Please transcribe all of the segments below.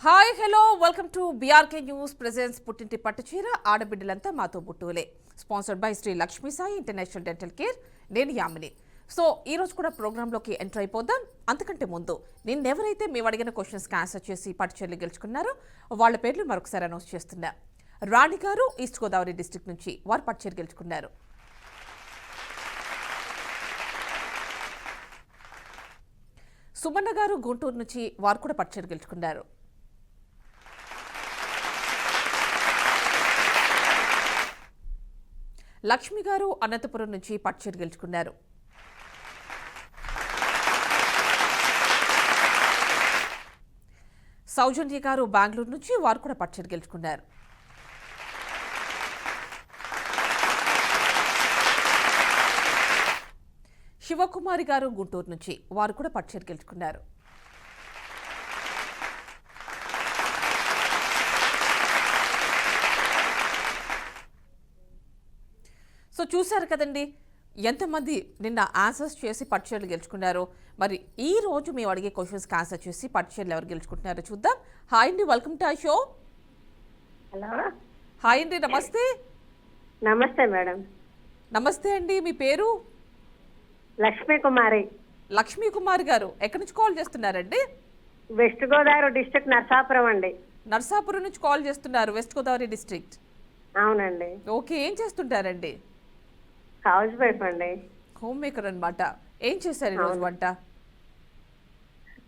Hi hello welcome to BRK news presents పుట్టింటి పట్టుచీర ఆడబిడ్డలంతా మాతో బుట్టువులే sponsored by Shri Lakshmi Sai international dental care. నేను యామిని. సో ఈ రోజు కూడా ప్రోగ్రాంలోకి ఎంటర్ అయిపోదాం. అంతకంటే ముందు నిన్నెవరైతే మేము అడిగిన క్వశ్చన్స్కి ఆన్సర్ చేసి పట్టుచీరలు గెలుచుకున్నారో వాళ్ళ పేర్లు మరొకసారి అనౌన్స్ చేస్తున్నా. రాణి గారు ఈస్ట్ గోదావరి డిస్ట్రిక్ట్ నుంచి వారు పట్టుచీర గెలుచుకున్నారు. సుమన్న గారు గుంటూరు నుంచి వారు కూడా పట్టుచీర గెలుచుకున్నారు. లక్ష్మి గారు అనంతపురం నుంచి పట్టుచీర గెలుచుకున్నారు. సౌజన్య గారు బెంగళూరు నుంచి వారు కూడా పట్టుచీర గెలుచుకున్నారు. శివకుమారి గారు గుంటూరు నుంచి వారు కూడా పట్టుచీర గెలుచుకున్నారు. సో చూశారు కదండి ఎంతమంది నిన్న ఆన్సర్స్ చేసి పట్టుచీరలు గెలుచుకున్నారు. మరి ఈ రోజు మేము అడిగే క్వశ్చన్స్కి ఆన్సర్ చేసి పట్టుచీరలు ఎవరు గెలుచుకుంటున్నారో చూద్దాం. హాయ్ అండి, వెల్కమ్ టు ఆ షో. హలో, హాయ్ అండి, నమస్తే. నమస్తే మేడం. నమస్తే అండి, మీ పేరు? లక్ష్మీ కుమారి. లక్ష్మీ కుమార్ గారు ఎక్కడి నుంచి కాల్ చేస్తున్నారండి? వెస్ట్ గోదావరి డిస్ట్రిక్ట్ నర్సాపురం అండి. నర్సాపురం నుంచి కాల్ చేస్తున్నారు, వెస్ట్ గోదావరి డిస్ట్రిక్ట్. అవునండి. ఓకే, ఏం చేస్తుంటారండి? హౌస్ వైఫ్ అండి. హోమ్ మేకర్ అనమాట. ఏం చేశారు ఈరోజు వంట?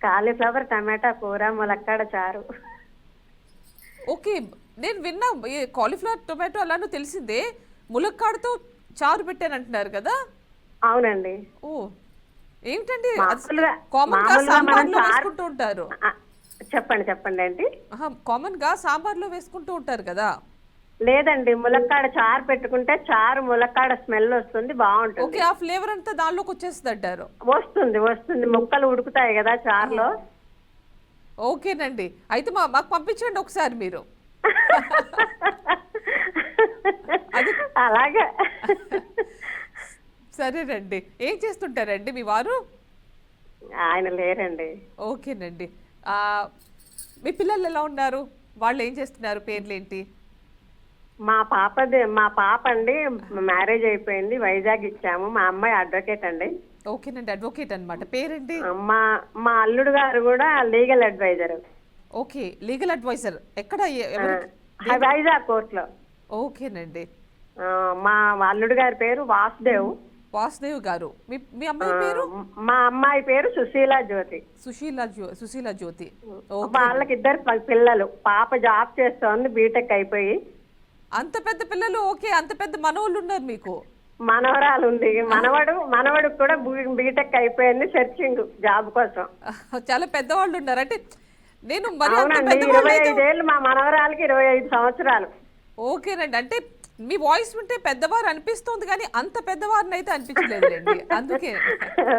కాలీఫ్లవర్ టమాటా కూర ములక్కాడ చారు. ఓకే, నేను విన్నా కాలీఫ్లవర్ టొమాటో అలానూ తెలిసిందే, ములక్కాడతో చారు పెట్టానంటున్నారు కదా? అవునండి. ఓ ఏమిటండి, మామూలుగా కామన్ గా మనం సాంబార్లో చారు వేసుకుంటూ ఉంటారు. చెప్పండి చెప్పండి ఏంటి? కామన్ గా సాంబార్లో వేసుకుంటూ ఉంటారు కదా? లేదండి, ములక్కాడ చారు పెట్టుకుంటే చారు ములక్కాడ స్మెల్ వస్తుంది, బాగుంటుంది. ఓకే, ఆ ఫ్లేవర్ అంతా దానిలోకి వచ్చేస్తుంది అంటారు. వస్తుంది వస్తుంది, ముక్కలు ఉడుకుతాయి కదా చారులో. ఓకేనండి, అయితే మాకు పంపించండి ఒకసారి మీరు. అది అలాగే. సరేనండి. ఏం చేస్తుంటారండి మీ వారు? ఆయన లేరండి. ఓకేనండి. మీ పిల్లలు ఎలా ఉన్నారు? వాళ్ళు ఏం చేస్తున్నారు? పేర్లు ఏంటి? మా పాప అండి మ్యారేజ్ అయిపోయింది, వైజాగ్ ఇచ్చాము. మా అమ్మాయి అడ్వకేట్ అండి. ఓకేనండి, అడ్వకేట్ అనమాట. పేరేంటి? మా అల్లుడు గారు కూడా legal adviser. Okay, legal adviser. ఎక్కడ? వైజాగ్ కోర్టులో. ఓకేనండి. మా అల్లుడు గారి పేరు వాసుదేవ్. వాసుదేవ్ గారు. మీ అమ్మాయి పేరు? మా అమ్మాయి పేరు సుశీల జ్యోతి. సుశీల జ్యోతి. వాళ్ళకి ఇద్దరు పిల్లలు. పాప జాబ్ చేస్తోంది, బీటెక్ అయిపోయి. అంత పెద్ద పిల్లలు? ఓకే, అంత పెద్ద మనోళ్ళు ఉన్నారు మీకు? మనవరాలు ఉంది. మనవడు కూడా బీటెక్ అయిపోయింది, సెర్చింగ్ జాబ్ కోసం. చాలా పెద్దవాళ్ళు ఉన్నారు అంటే నేను మరి 25 ఏళ్ళు. మా మనవరాలకి 25 సంవత్సరాలు. ఓకేనండి, అంటే మీ వాయిస్ వింటే పెద్దవారు అనిపిస్తుంది కానీ అంత పెద్దవారిని అయితే అనిపించలేదులేండి, అందుకే.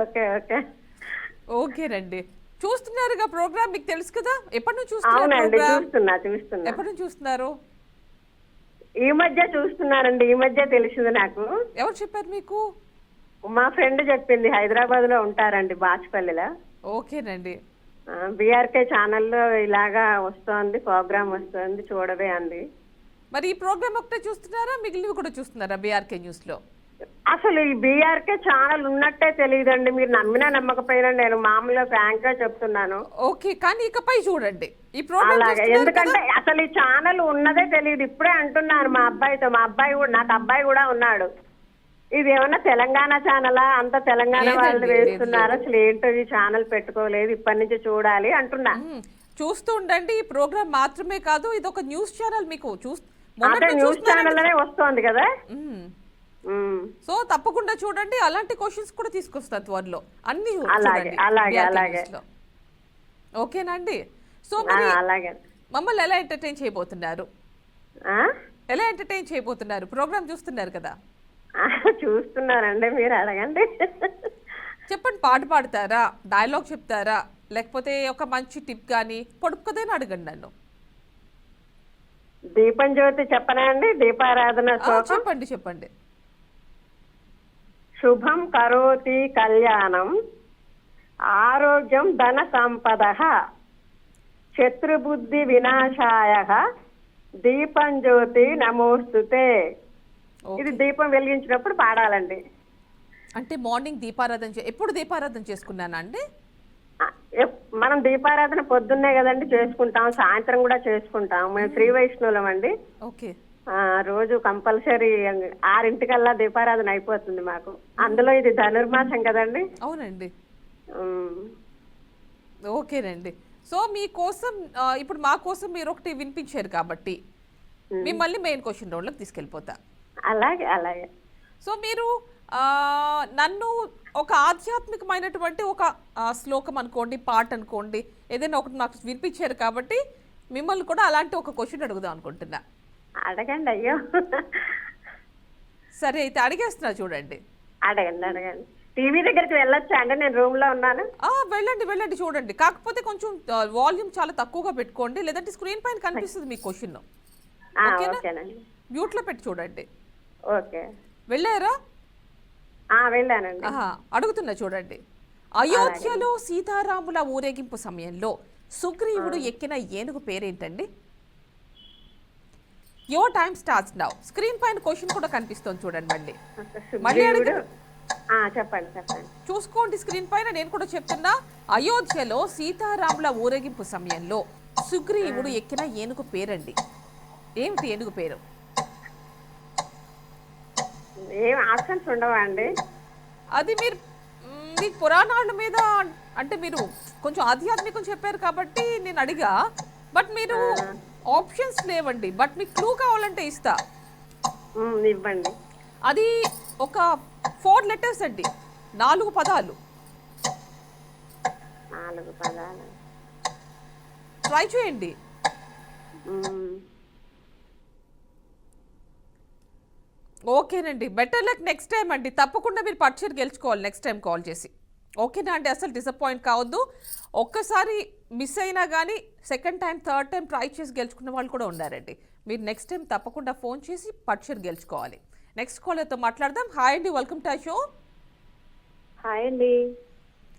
ఓకే ఓకే ఓకేనండి. చూస్తున్నారుగా ప్రోగ్రామ్, మీకు తెలుసు కదా? ఎప్పటి నుంచి చూస్తున్నా. ఎప్పటి నుంచి చూస్తున్నారు? ఈ మధ్య చూస్తున్నానండి, ఈ మధ్య తెలిసింది నాకు. ఎవరు చెప్పారు మీకు? మా ఫ్రెండ్ చెప్పింది, హైదరాబాద్ లో ఉంటారండి, బాచుపల్లిలో. ఓకేనండి. బీఆర్కే ఛానల్లో ఇలాగా వస్తోంది, ప్రోగ్రామ్ వస్తోంది, చూడవే అంది. మరి ఈ ప్రోగ్రామ్ ఒకటే చూస్తున్నారా, మిగిలినవి కూడా చూస్తున్నారా బీఆర్కే న్యూస్ లో? అసలు ఈ బీఆర్కే ఛానల్ ఉన్నట్టే తెలియదండి. మీరు నమ్మినా నమ్మకపోయినా నేను మామూలుగా ఫ్రాంక్ గా చెప్తున్నాను. ఓకే, కానీ ఇకపై చూడండి ఈ ప్రోగ్రామ్. అలాగే, ఎందుకంటే అసలు ఈ ఛానల్ ఉన్నదే తెలియదు. ఇప్పుడే అంటున్నాను మా అబ్బాయితో. మా అబ్బాయి కూడా, నాకు అబ్బాయి కూడా ఉన్నాడు. ఇది ఏమన్నా తెలంగాణ ఛానలా? అంత తెలంగాణ వాళ్ళు వేస్తున్నారా? అసలు ఏంటో ఈ ఛానల్ పెట్టుకోలేదు, ఇప్పటి నుంచి చూడాలి అంటున్నా. చూస్తూ ఉండండి. ఈ ప్రోగ్రామ్ మాత్రమే కాదు, ఇది ఒక న్యూస్ ఛానల్. మీకు న్యూస్ ఛానల్ అనే వస్తోంది కదా. సో తప్పకుండా చూడండి. అలాంటి క్వశ్చన్స్ కూడా తీసుకొస్తారు త్వరలో అన్ని. ఓకేనా అండి? సో మమ్మల్ని ఎలా ఎంటర్టైన్ చేయబోతున్నారు? ఎలా ఎంటర్టైన్ చేయబోతున్నారు? ప్రోగ్రామ్ చూస్తున్నారు కదా? చూస్తున్నారండి, మీరు అడగండి. చెప్పండి, పాట పాడతారా, డైలాగ్ చెప్తారా, లేకపోతే ఒక మంచి టిప్ కానీ పొడుపు కథైనా అడగండి నన్ను. దీపం జ్యోతి చెప్పనా అండి? దీపారాధన చెప్పండి చెప్పండి. శుభం కరోతి కళ్యాణం ఆరోగ్యం ధన సంపద. శత్రుబుద్ధి వినాశాయ దీపం జ్యోతి నమోస్తుతే. ఇది దీపం వెలిగించినప్పుడు పాడాలండి. అంటే మార్నింగ్ దీపారాధన ఎప్పుడు దీపారాధన చేసుకున్నానా అండి? మనం దీపారాధన పొద్దున్నే కదండి చేసుకుంటాం, సాయంత్రం కూడా చేసుకుంటాం. మేము శ్రీ వైష్ణవులం అండి. ఓకే. రోజు కంపల్సరీ 6 దీపారాధన అయిపోతుంది మాకు. అందులో ఇది ధనుర్మాసం కదండి. అవునండి. ఓకేనండి. సో మీకోసం ఇప్పుడు మా కోసం మీరు ఒకటి వినిపించారు కాబట్టి మిమ్మల్ని మెయిన్ క్వశ్చన్ రౌండ్లోకి తీసుకెళ్ళిపోతా. అలాగే అలాగే. సో మీరు నన్ను ఒక ఆధ్యాత్మికమైనటువంటి ఒక శ్లోకం అనుకోండి, పాట అనుకోండి, ఏదైనా ఒకటి నాకు వినిపించారు కాబట్టి మిమ్మల్ని కూడా అలాంటి ఒక క్వశ్చన్ అడుగుదాం అనుకుంటున్నా. అడగండి. అయ్యో సరే అయితే అడిగేస్తున్నా చూడండి. అడగండి అడగండి. టీవీ దగ్గరికి వెళ్ళొచ్చా అండి? నేను రూమ్ లో ఉన్నాను. వెళ్ళండి వెళ్ళండి చూడండి. కాకపోతే కొంచెం వాల్యూమ్ చాలా తక్కువగా పెట్టుకోండి, లేదంటే స్క్రీన్ పైన కనిపిస్తుంది మీ క్వశ్చన్. మ్యూట్ లో పెట్టి చూడండి. ఓకే. వెళ్ళారా? వెళ్ళానండి. అడుగుతున్నా చూడండి. అయోధ్యలో సీతారాముల ఊరేగింపు సమయంలో సుగ్రీవుడు ఎక్కిన ఏనుగు పేరేంటండి? Your time starts now. Screen పైన క్వశ్చన్ కూడా కనిపిస్తుంది చూడండి. మళ్ళీ చెప్పండి చెప్పండి. చూసుకోండి స్క్రీన్ పైన. నేను కూడా చెప్తున్నా. అయోధ్యలో సీతారాముల ఊరేగింపు సమయంలో సుగ్రీవుడు ఎక్కిన ఏనుగు పేరండి. ఏమిటి ఏనుగు పేరు? ఏం ఆప్షన్స్ ఉండవా అండి? అది మీరు మీ పురాణాల మీద అంటే మీరు కొంచెం ఆధ్యాత్మికం చెప్పారు కాబట్టి నేను అడిగా. బట్ మీరు ఆప్షన్స్ లేవండి. బట్ మీకు క్లూ కావాలంటే ఇస్తా. ఇవ్వండి. అది ఒక 4 letters అండి. 4 పదాలు. 4 పదాలు. ట్రై చేయండి. ఓకేనండి. బెటర్ లక్ నెక్స్ట్ టైం అండి. తప్పకుండా మీరు పర్చేర్ గెలుచుకోవాలి నెక్స్ట్ టైం కాల్ చేసి. ఓకేనా అండి? అసలు డిసప్పాయింట్ కావద్దు. ఒక్కసారి మిస్ అయినా కానీ second time third time try చేసి గెలుచుకున్న వాళ్ళు కూడా ఉన్నారండి. మీరు నెక్స్ట్ టైం తప్పకుండా ఫోన్ చేసి పర్చేర్ గెలుచుకోవాలి. నెక్స్ట్ కాలర్తో మాట్లాడదాం. హాయ్ అండి, వెల్కమ్ టు షో. హాయ్ అండి.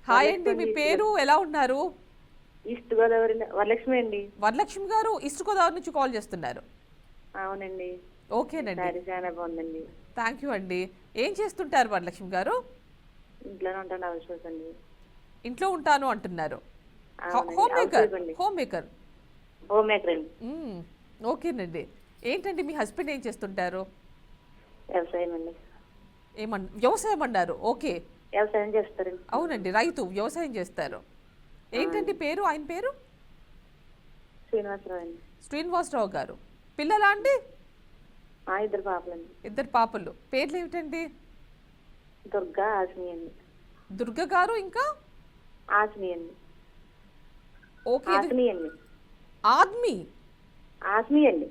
హాయ్ అండి, మీ పేరు, ఎలా ఉన్నారు? ఈస్ట్ గోదావరి వరలక్ష్మి అండి. వరలక్ష్మి గారు ఈస్ట్ గోదావరి నుంచి కాల్ చేస్తున్నారు. అవునండి. ఓకేనండి, చాలా బాగుందండి. థ్యాంక్ యూ అండి. ఏం చేస్తుంటారు వరలక్ష్మి గారు? ఇంట్లోనే ఉంటాను. హౌస్ అండి. ఇంట్లో ఉంటాను అంటున్నారు. Home maker. Home maker home maker అండి. ఓకేనండి. ఏంటండి మీ హస్బెండ్ ఏం చేస్తుంటారు? వ్యవసాయం అండి. వ్యవసాయం అన్నారు. ఓకే, వ్యవసాయం చేస్తారండి. అవునండి, రైతు, వ్యవసాయం చేస్తారు. ఏంటండి పేరు, ఆయన పేరు? శ్రీనివాసరావు అండి. శ్రీనివాసరావు గారు. పిల్లలా అండి? 2 పాపలండి. 2 పాపలు. పేర్లు ఏమిటండి? దుర్గా, ఆస్మి అండి. దుర్గ గారు, ఇంకా ఆస్మి అండి. ఓకే. ఆస్మి అండి. ఆద్మి. ఆస్మి అండి.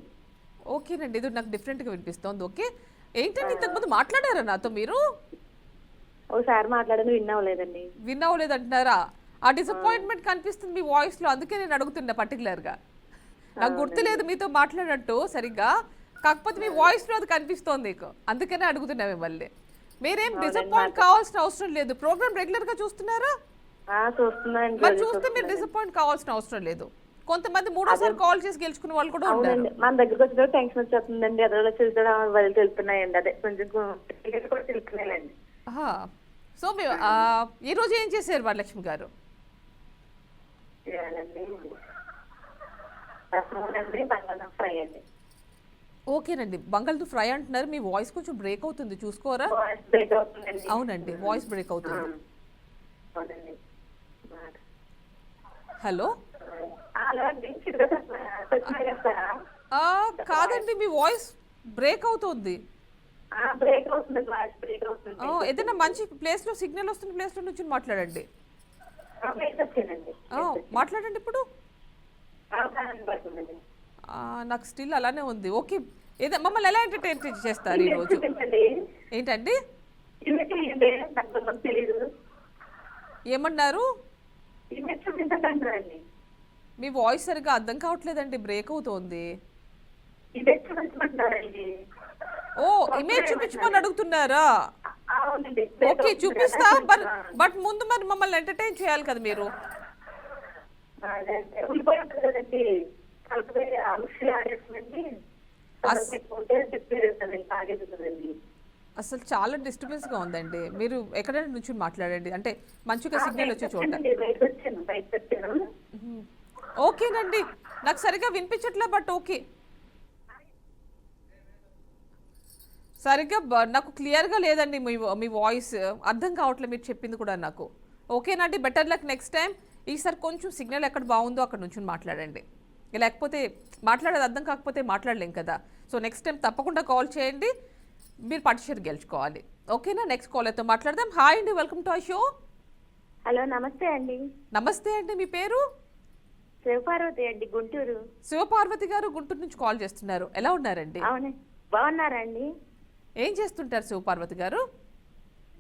ఓకేనండి, ఇది నాకు డిఫరెంట్గా వినిపిస్తోంది. ఓకే. ఏంటండి ఇంతకుముందు మాట్లాడారా నాతో మీరు? ఒకసారి మాట్లాడను, విన్నవలేదండి. విన్నవలేదంటున్నారా? ఆ డిసప్పాయింట్మెంట్ కనిపిస్తుంది మీ వాయిస్లో. అందుకే నేను అడుగుతున్నా పర్టికులర్గా. నాకు గుర్తులేదు మీతో మాట్లాడినట్టు సరిగ్గా, కాకపోతే మీ వాయిస్లో అది కనిపిస్తోంది నీకు, అందుకనే అడుగుతున్నా మిమ్మల్ని. మీరేం డిసప్పాయింట్ కావాల్సిన అవసరం లేదు. ప్రోగ్రామ్ రెగ్యులర్గా చూస్తున్నారా? చూస్తున్నాను. మరి చూస్తే మీరు డిసప్పాయింట్ కావాల్సిన అవసరం లేదు. కొంతమంది 3వ కాల్ చేసి గెలుచుకునే వాళ్ళు కూడా ఉన్నారు. మన దగ్గరకు వచ్చిన టెన్షన్ వచ్చేస్తుందండి. ఎదురు చూసడం వాళ్ళు తెలుస్తున్నాయండి. అదే కొంచెం కూడా తెలుస్తున్నాయండి. సో ఈ రోజు ఏం చేశారు వరలక్ష్మి గారు? ఓకేనండి, బంగాళదుంప ఫ్రై అంటున్నారు. మీ వాయిస్ కొంచెం బ్రేక్ అవుతుంది, చూసుకోరా? అవునండి, వాయిస్ బ్రేక్ అవుతుంది. హలో, కాదండి, మీ వాయిస్ బ్రేక్ అవుతుంది. ఏదైనా మంచి ప్లేస్ లో, సిగ్నల్ వస్తున్న ప్లేస్ లో నుంచి మాట్లాడండి. మాట్లాడండి ఇప్పుడు. నాకు స్టిల్ అలానే ఉంది. ఓకే, మమ్మల్ని ఎలా ఎంటర్టైన్ చేస్తారు ఈరోజు? ఏంటండి ఏమన్నారు? మీ వాయిస్ సరిగ్గా అర్థం కావట్లేదండి, బ్రేక్ అవుతోంది. ఓ, ఇమేజ్ చూపించమని అడుగుతున్నారా? ఓకే, చూపిస్తా. బట్ ముందు మరి మమ్మల్ని ఎంటర్టైన్ చేయాలి కదా మీరు. అదే ఉల్లిపాయ ఉంటుంది కదండి, కలిపి మిక్సీ ఆడేసుకుంటే పెట్టుకుంటే చెప్పేది తాగేది. అసలు చాలా డిస్టర్బెన్స్ గా ఉందండి. మీరు ఎక్కడైనా నుంచి మాట్లాడండి, అంటే మంచిగా సిగ్నల్ వచ్చే చోట. బయట వచ్చాను. ఓకేనండి, నాకు సరిగా వినిపించట్లే, బట్ ఓకే. సరిగ్గా నాకు క్లియర్గా లేదండి మీ వాయిస్, అర్థం కావట్లేదు మీరు చెప్పింది కూడా నాకు. ఓకేనండి, బెటర్ లక్ నెక్స్ట్ టైం. ఈసారి కొంచెం సిగ్నల్ ఎక్కడ బాగుందో అక్కడ నుంచి మాట్లాడండి, లేకపోతే మాట్లాడేది అర్థం కాకపోతే మాట్లాడలేం కదా. సో నెక్స్ట్ టైం తప్పకుండా కాల్ చేయండి, మీరు పట్టుచీర గెలుచుకోవాలి. ఓకేనా? నెక్స్ట్ కాలర్తో మాట్లాడదాం. హాయ్ అండి, welcome to our show. Hello, నమస్తే అండి. నమస్తే అండి, మీ పేరు? శివపార్వతి అండి, గుంటూరు. శివపార్వతి గారు గుంటూరు నుంచి కాల్ చేస్తున్నారు. ఎలా ఉన్నారండి? అవునే, బాగున్నారండి. ఏం చేస్తుంటారు శివపార్వతి గారు?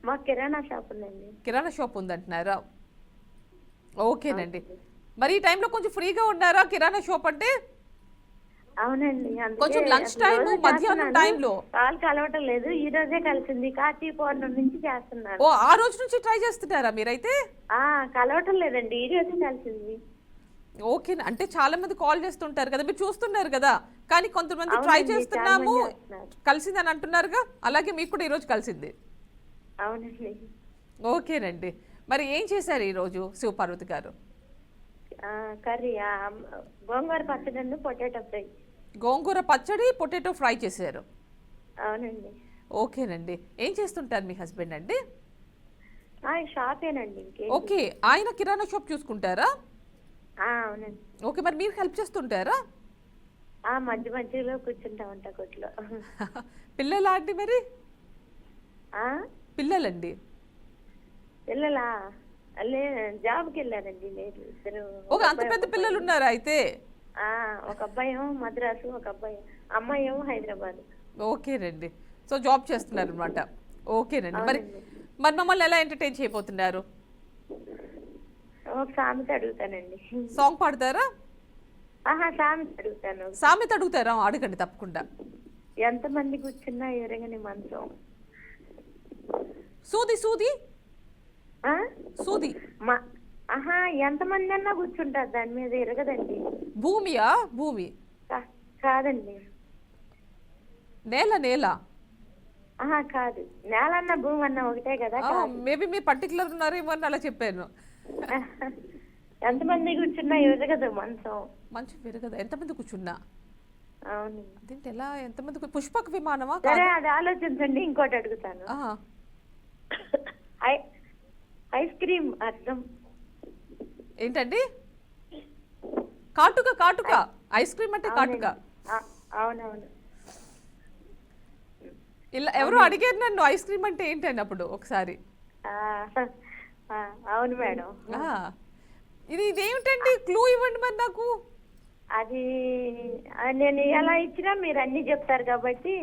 మా కిరాణా షాప్ ఉందండి. కిరాణా షాప్ ఉందంటున్నారా? ఓకేనండి. మరి ఈ టైంలో కొంచెం ఫ్రీగా ఉన్నారా? కిరాణా షాప్ అంటే అవునండి, కొంచెం లంచ్ టైం, మధ్యాహ్నం టైంలో కాల్ కలవటం లేదు. ఈ రోజే కలిసింది, కార్తీక పౌర్ణమి నుంచి చేస్తున్నాను. ఓ, ఆ రోజు నుంచి ట్రై చేస్తున్నారా మీరైతే? కలవటం లేదండి, ఈ రోజే కలిసింది. ఓకే, అంటే చాలా మంది కాల్ చేస్తుంటారు కదా, మీరు చూస్తున్నారు కదా, కానీ కొంతమంది ట్రై చేస్తున్నాము కలిసిందని అంటున్నారుగా, అలాగే మీకు కూడా ఈరోజు కలిసింది. అవునండి. ఓకేనండి, మరి ఏం చేశారు ఈరోజు శివపార్వతి గారు? కర్రీ గోంగూర పచ్చడి, పొటాటో ఫ్రై. గోంగూర పచ్చడి, పొటాటో ఫ్రై చేశారు. అవునండి. ఓకేనండి, ఏం చేస్తుంటారు మీ హస్బెండ్ అండి? షాపేనండి. ఓకే, ఆయన కిరాణా షాప్ చూసుకుంటారా? అవునండి. ఓకే, మరి మీరు హెల్ప్ చేస్తుంటారా? మధ్య మధ్యలో కూర్చుంటా ఉంటా కొట్లో. పిల్లలా అండి మరి? పిల్లలండి? పిల్లలా? జాబ్కి వెళ్ళారండి నేను. ఇద్దరు. అంత పెద్ద పిల్లలు ఉన్నారా అయితే? ఒక అబ్బాయి ఏమో మద్రాసు, ఒక అమ్మాయి ఏమో హైదరాబాద్. ఓకేనండి, సో జాబ్ చేస్తున్నారు అనమాట. ఓకేనండి, మరి మమ్మల్ని ఎలా ఎంటర్టైన్ చేయబోతున్నారు? ఒక సామెత అడుగుతానండి. సాంగ్ పాడతారా? సామెత అడుగుతాను. సామెత అడుగుతారా? అడగండి తప్పకుండా. ఎంతమంది కూర్చున్నా ఎరగని మంచం. సూది సూది సూది. ఎంతమంది అన్నా కూర్చుంటారు, దాని మీద ఎరగదండి. భూమియా? భూమి కాదండి. నేల? నేల కాదు. నేల అన్న భూమి అన్న ఒకటే కదా. మేబీ మీరు పర్టికులర్ ఉన్నారేమో అని అలా చెప్పాను. ఎంతమంది కూర్చున్నా ఎరగదు మంచం. మంచం విరగదు, ఎంతమంది కూర్చున్నా. అవును. అదేంటి ఎలా? ఎంతమంది? పుష్పక విమానమా? సరే, అది ఆలోచించండి. ఇంకోటి అడుగుతాను. ఐస్ క్రీమ్ అర్థం ఏంటండి? కాటుక. కాటుక, ఐస్ క్రీమ్ అంటే కాటుక. అవునవును. ఇలా ఎవరు అడిగారు నన్ను ఐస్ క్రీమ్ అంటే ఏంటండి అప్పుడు ఒకసారి. అవును మేడం. ఇదేమిటండి? క్లూ ఇవ్వండి మరి నాకు. అది నేను ఎలా ఇచ్చినా మీరు అన్ని చెప్తారు కాబట్టి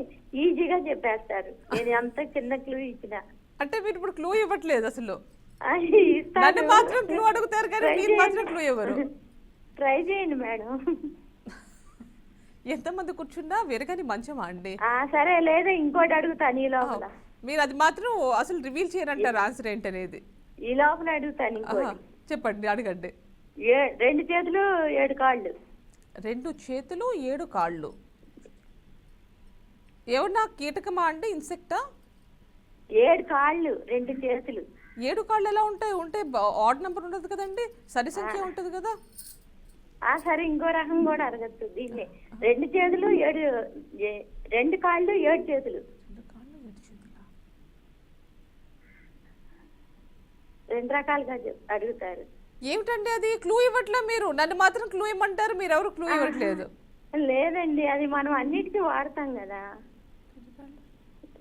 ఈజీగా చెప్పేస్తారు. నేను అంత చిన్న క్లూ ఇచ్చినా. అంటే మీరు ఇప్పుడు క్లూ ఇవ్వట్లేదు అసలు. నన్ను మాత్రం క్లూ అడుగుతారు కానీ మీరు మాత్రం క్లూ ఇవ్వరు. ట్రై చేయండి మేడం. ఎంతమంది కూర్చున్నా విరగని మంచమా అండి? సరే, లేదా ఇంకోటి అడుగుతాను ఈ లోపల. మీరు అది మాత్రం అసలు రివీల్ చేయరంటారు ఆన్సర్ ఏంటనేది. ఈ లోపల అడుగుతాను ఇంకోటి. చెప్పండి, అడగండి. 2 చేతులు 7 కాళ్ళు. 2 చేతులు 7 కాళ్ళు. ఏమన్నా కీటకమా అండి? ఇన్సెక్టా? 7 కాళ్ళు 2 చేతులు. 7 కాళ్ళు ఎలా ఉంటాయి? ఉంటే ఆడ్ నెంబర్ ఉండదు కదండి, సరి సంఖ్య ఉంటది కదా. సరే, ఇంకో రకం కూడా అడగచ్చు దీన్ని. 2 చేతులు 2 కాళ్ళు 7 చేతులు. 2 రకాలుగా అడుగుతారు. ఏమిటండి అది? క్లూ ఇవ్వట్లే మీరు. నన్ను మాత్రం క్లూ ఇవ్వమంటారు, మీరు ఎవరు క్లూ ఇవ్వట్లేదు. లేదండి, అది మనం అన్నిటికీ వాడతాం కదా.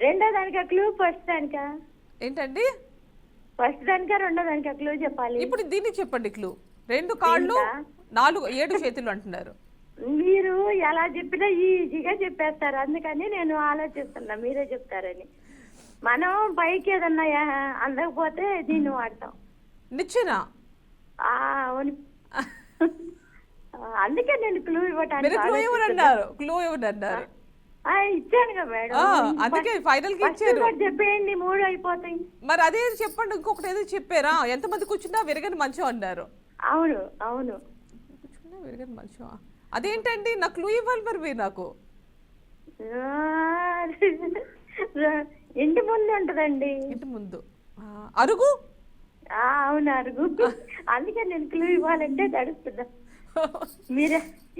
రెండో దానికా క్లూ? ఫస్ట్ దానికా? ఏంటండి? ఫస్ట్ దానికా రెండో దానికా క్లూ చెప్పాలి? ఇప్పుడు దీన్ని చెప్పండి క్లూ. 2 కాళ్ళు 7 చేతులు అంటున్నారు. మీరు ఎలా చెప్పినా ఈజీగా చెప్పేస్తారు, అందుకని నేను ఆలోచిస్తున్నా మీరే చెప్తారని. మనం పైకి ఏదన్నా అందకపోతే దీన్ని వాడతాం. నిచ్చెన? అవును. అందుకే నేను క్లూ ఇవ్వటానికి క్లూ ఇవ్వనన్నారు. ఇచ్చానుగా మేడం, అందుకే ఫైనల్ కి ఇచ్చారు. చెప్పేయండి, 3 అయిపోతాయి. మరి అదే చెప్పండి. ఇంకొకటి ఏదో చెప్పారా? ఎంతమంది కూర్చున్నా విరగని మంచం అన్నారు. అవును అవును. వీడికి మంచి అదేంటండి నాకు క్లూ ఇవ్వాలి మరి మీరు నాకు. ఇంటి ముందు ఉంటదండి. ఇంటి ముందు అరుగు. అవును అరుగు. అందుకే నేను క్లూ ఇవ్వాలంటే తడుస్తున్నా. మీరు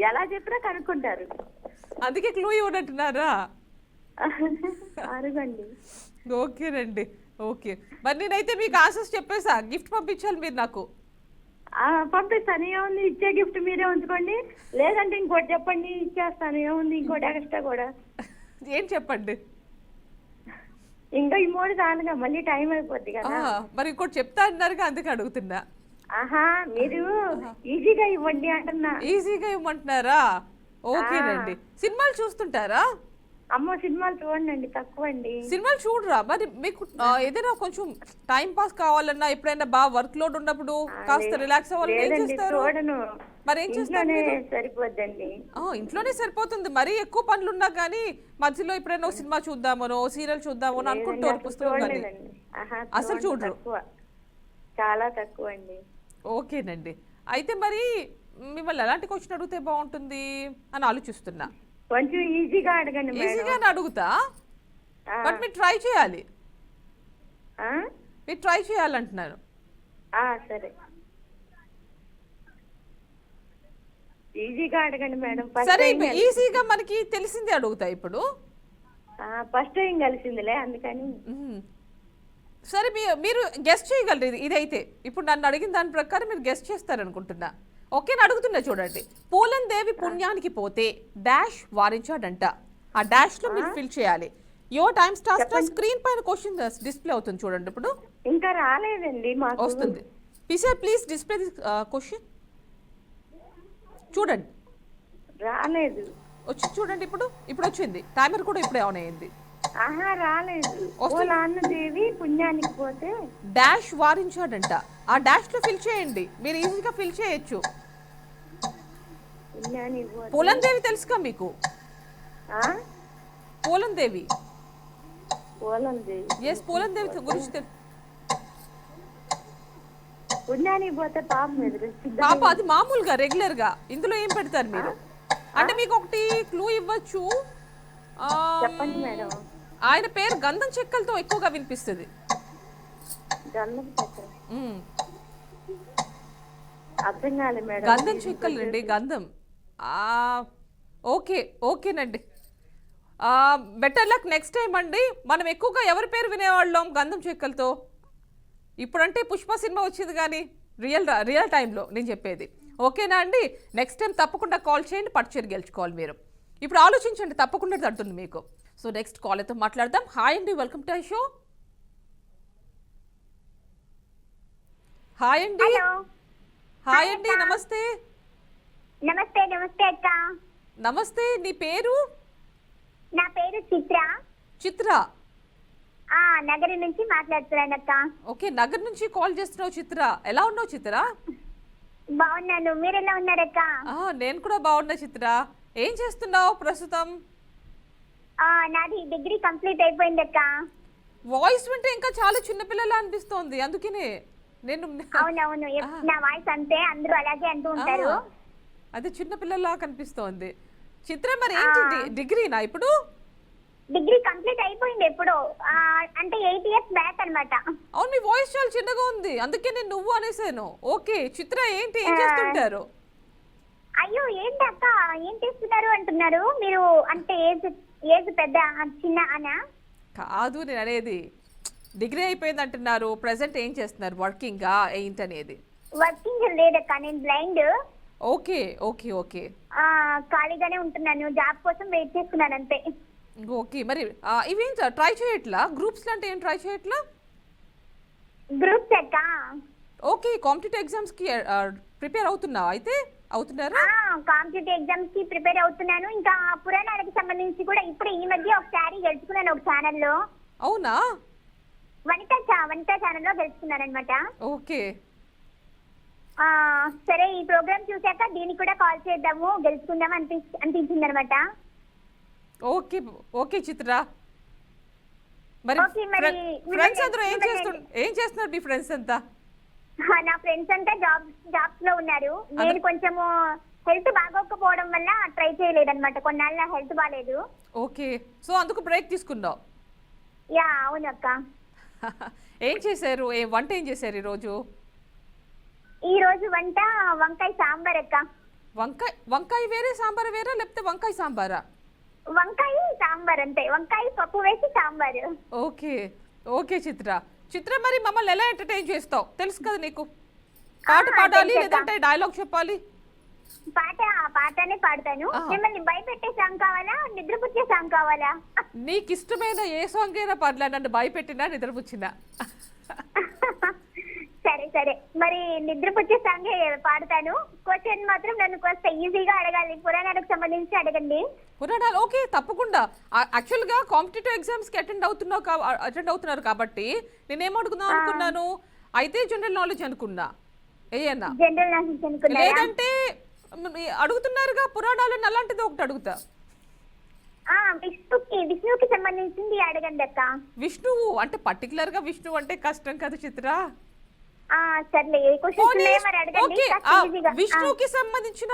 ఎలా చెప్పినా కనుక్కుంటారు. అందుకే క్లూ ఇవ్వనంటున్నారా? అరుగండి. ఓకేనండి. ఓకే మరి నేనైతే మీకు ఆన్సర్స్ చెప్పేసా. గిఫ్ట్ పంపించాలి మీరు నాకు. పంపిస్తాను. ఏముంది, ఇచ్చే గిఫ్ట్ మీరే ఉంచుకోండి, లేదంటే ఇంకోటి చెప్పండి ఇచ్చేస్తాను. ఏముంది ఇంకోటి ఎక్స్ట్రా కూడా. ఏం చెప్పండి? ఇంకా ఈ 3 చాలుగా, మళ్ళీ టైం అయిపోద్ది కదా. మరి ఇంకోటి చెప్తా అన్నారుగా, అందుకే అడుగుతున్నా. ఆహా, మీరు ఈజీగా ఇవ్వండి అంటున్నా. ఈజీగా ఇవ్వమంటున్నారా? ఓకేనండి. సినిమాలు చూస్తుంటారా? అమ్మో, సినిమాలు చూడండి, తక్కువ అండి. సినిమాలు చూడరా? మరి మీకు ఏదైనా కొంచెం టైం పాస్ కావాలన్నా, ఎప్పుడైనా బాగా వర్క్ లోడ్ ఉన్నప్పుడు కాస్త రిలాక్స్ అవ్వాలని ఏం చేస్తారు? మరి ఏం చేస్తారు? సరిపోద్దండి. ఇంట్లోనే సరిపోతుంది. మరీ ఎక్కువ పనులు ఉన్నా కానీ మధ్యలో ఎప్పుడైనా సినిమా చూద్దామనో సీరియల్ చూద్దామనో అనుకుంటారు. పుస్తకం కానీ అసలు చూడరు. చాలా తక్కువ అండి. ఓకేనండి. అయితే మరి మిమ్మల్ని ఎలాంటి క్వశ్చన్ అడిగితే బాగుంటుంది అని ఆలోచిస్తున్నా. కొంచెం ఈజీగా అడగండి. ఈజీగానే అడుగుతా, బట్ మీరు ట్రై చేయాలి. మీరు ట్రై చేయాలంటున్నారు. సరే, ఈజీగా అడగండి మేడం. సరే, ఈజీగా మనకి తెలిసింది అడుగుతా ఇప్పుడు. ఫస్ట్ టైం కలిసిందిలే అందుకని. సరే, మీరు గెస్ట్ చేయగలరు. ఇదైతే ఇప్పుడు నన్ను అడిగిన దాని ప్రకారం మీరు గెస్ట్ చేస్తారనుకుంటున్నా. ఓకేనా? అడుగుతున్నా చూడండి. పూలందేవి పుణ్యానికి పోతే డాష్ వారించాడంట. ఆ డాష్ లో మీరు ఫిల్ చేయాలి. Your time start. స్క్రీన్ పైన క్వశ్చన్ డిస్ప్లే అవుతుంది చూడండి. ఇప్పుడు ఇంకా రాలేదండి, మాకు వస్తుంది. ప్లీజ్ డిస్ప్లే క్వశ్చన్ చూడండి. రాలేదు. వచ్చి చూడండి. ఇప్పుడు వచ్చింది. టైమర్ కూడా ఇప్పుడే ఆన్ అయ్యింది. రాలేదు. పూలందేవి పుణ్యానికి పోతే డాష్ వారించాడంట. ఆ డాష్ లో ఫిల్ చేయండి. మీరు ఈజీగా ఫిల్ చేయొచ్చు. పూలందేవి తెలుసుగా మీకు? పూలందేవి. ఎస్, పూలందేవి గురించి పుణ్యానికి పోతే పాప అది మామూలుగా రెగ్యులర్ గా. ఇందులో ఏం పెడతారు మీరు? అంటే మీకు ఒకటి క్లూ ఇవ్వచ్చు. చెప్పండి మేడం. ఆయన పేరు గంధం చెక్కలతో ఎక్కువగా వినిపిస్తుంది. అర్థం కాలేదు మేడం. గంధం చెక్కలు అండి, గంధం. ఓకేనండి. బెటర్ లక్ నెక్స్ట్ టైం అండి. మనం ఎక్కువగా ఎవరి పేరు వినేవాళ్ళం గంధం చెక్కలతో? ఇప్పుడంటే పుష్ప సినిమా వచ్చింది కానీ రియల్ టైంలో నేను చెప్పేది. ఓకేనా అండి? నెక్స్ట్ టైం తప్పకుండా కాల్ చేయండి. పట్టుచీర గెలుచుకోవాలి మీరు. ఇప్పుడు ఆలోచించండి, తప్పకుండా అంటుంది మీకు. సో నెక్స్ట్ కాల్ అయితే మాట్లాడదాం. హాయ్ అండి, వెల్కమ్ టు షో. హాయ్ అండి. నమస్తే. నమస్తే అక్క. నమస్తే. నీ పేరు? నా పేరు చిత్ర. నగరి నుంచి మాట్లాడుతున్నాను అక్క. ఓకే, నగర్ నుంచి కాల్ చేస్తున్నావు చిత్ర. ఎలా ఉన్నావు చిత్ర? బాగున్నాను, మీరు ఎలా ఉన్నారక్క? నేను కూడా బాగున్నా చిత్ర. ఏం చేస్తున్నావు ప్రస్తుతం? నాది డిగ్రీ కంప్లీట్ అయిపోయింది అక్క. వాయిస్ వింటే ఇంకా చాలా చిన్నపిల్లలా అనిపిస్తోంది, అందుకనే నేను. అవునవును, నా వాయిస్ అంతే, అందరూ అలాగే అంటూ ఉంటారు. అదే చిన్నపిల్లలా కనిపిస్తోంది. చిత్ర మరి ఏంటి డిగ్రీనా ఇప్పుడు? డిగ్రీ కంప్లీట్ అయిపోయింది ఎప్పుడో, అంటే 8 years బ్యాక్ అన్నమాట. అవును, మీ వాయిస్ చాలా చిన్నగా ఉంది, అందుకే నేను నువ్వు అనేసాను. ఓకే చిత్ర, ఏంటి ఏం చేస్తుంటారు? అయ్యో ఏంటి అక్క, ఏం చేస్తున్నారు అంటున్నారు మీరు? అంటే ఏజ్ పెద్ద చిన్న అనా? కాదు, నేను అనేది డిగ్రీ అయిపోయింది అంటున్నారు. ప్రెసెంట్ ఏం చేస్తున్నారు? వర్కింగా ఏంటనేది? వర్కింగ్ లేదక్క, నేను బ్లైండ్. Okay okay okay. ఖాళీగానే ఉంటున్నాను, జాబ్ కోసం వెయిట్ చేస్తున్నాను అంతే. ఓకే, మరి ఇవేం ట్రై చేయట్లా? గ్రూప్స్ లాంటి ఏం ట్రై చేయట్లా? గ్రూప్స్ అక్క. ఓకే, కాంపిటేటివ్ ఎగ్జామ్స్ కి ప్రిపేర్ అవుతున్నావా? అయితే అవుతున్నారా? కాంపిటేటివ్ ఎగ్జామ్స్ కి ప్రిపేర్ అవుతున్నాను. ఇంకా పురాణాలకు సంబంధించి కూడా ఇప్పుడు ఈ మధ్య ఒకసారి గెలుచుకున్నాను ఒక ఛానల్లో. అవునా? వనిత ఛానల్లో గెలుచుకున్నాను అనమాట. ఓకే, సరే ఈ ప్రోగ్రామ్ చూసాక దీనికి కూడా కాల్ చేద్దాము, గెలుచుకుందాం అనిపించింది అనమాట. ఓకే ఓకే చిత్ర. మరి ఫ్రెండ్స్ అందరూ ఏం చేస్తున్నారు మీ ఫ్రెండ్స్ అంతా? నా ఫ్రెండ్స్ అంతా జాబ్స్ లో ఉన్నారు. నేను కొంచెము హెల్త్ బాగోకపోవడం వల్ల ట్రై చేయలేదన్నమాట. కొన్నాళ్ళు హెల్త్ బాగాలేదు. ఓకే, సో అందుకు బ్రేక్ తీసుకున్నావు. యా అవునక్క. ఏం చేశారు, వంట ఏం చేశారు ఈరోజు? ఈ రోజు వంట వంకాయ సాంబార్ అక్క. వంకాయ వేరే సాంబార్ వేరే, లేకపోతే వంకాయ సాంబారా? వంకాయ సాంబార్ అంతే, వంకాయ పప్పు వేసి సాంబార్. ఓకే ఓకే చిత్ర మరి మమ్మల్ని ఎలా ఎంటర్టైన్ చేస్తావు తెలుసు కదా నీకు. పాట పాడాలి లేదంటే డైలాగ్ చెప్పాలి? పాటనే పాడతాను. మిమ్మల్ని భయపెట్టే సాంగ్ కావాలా, నిద్రపుచ్చే సాంగ్ కావాలా? నీకు ఇష్టమైన ఏ సాంగ్ అయినా పర్లే, నన్ను భయపెట్టినా నిద్రపుచ్చినా. సరే సరే, మరి నిద్రపుచ్చే సాంగే పాడతాను. క్వశ్చన్ మాత్రం నన్ను కొంత ఈజీగా అడగాలి. పురాణాలకు సంబంధించి అడగండి. పురాణాలు ఓకే, తప్పకుండా. యాక్చువల్గా కాంపిటేటివ్ ఎగ్జామ్స్కి అటెండ్ అవుతున్నారు కాబట్టి నేనేం అడుగుదాం అనుకున్నాను, అయితే జనరల్ నాలెడ్జ్ అనుకున్నా. ఏయన్నా జనరల్ నాలెడ్జ్ అనుకున్నారా? లేదంటే అడుగుతున్నారుగా పురాణాలను, అలాంటిది ఒకటి అడుగుతా. విష్ణుకి సంబంధించింది అడగండి అక్క. విష్ణువు అంటే పర్టికులర్ గా విష్ణువు అంటే కష్టం కదా చిత్ర. సర్లే, ఏ క్వశ్చన్ మరి అడగండి. విష్ణువుకి సంబంధించిన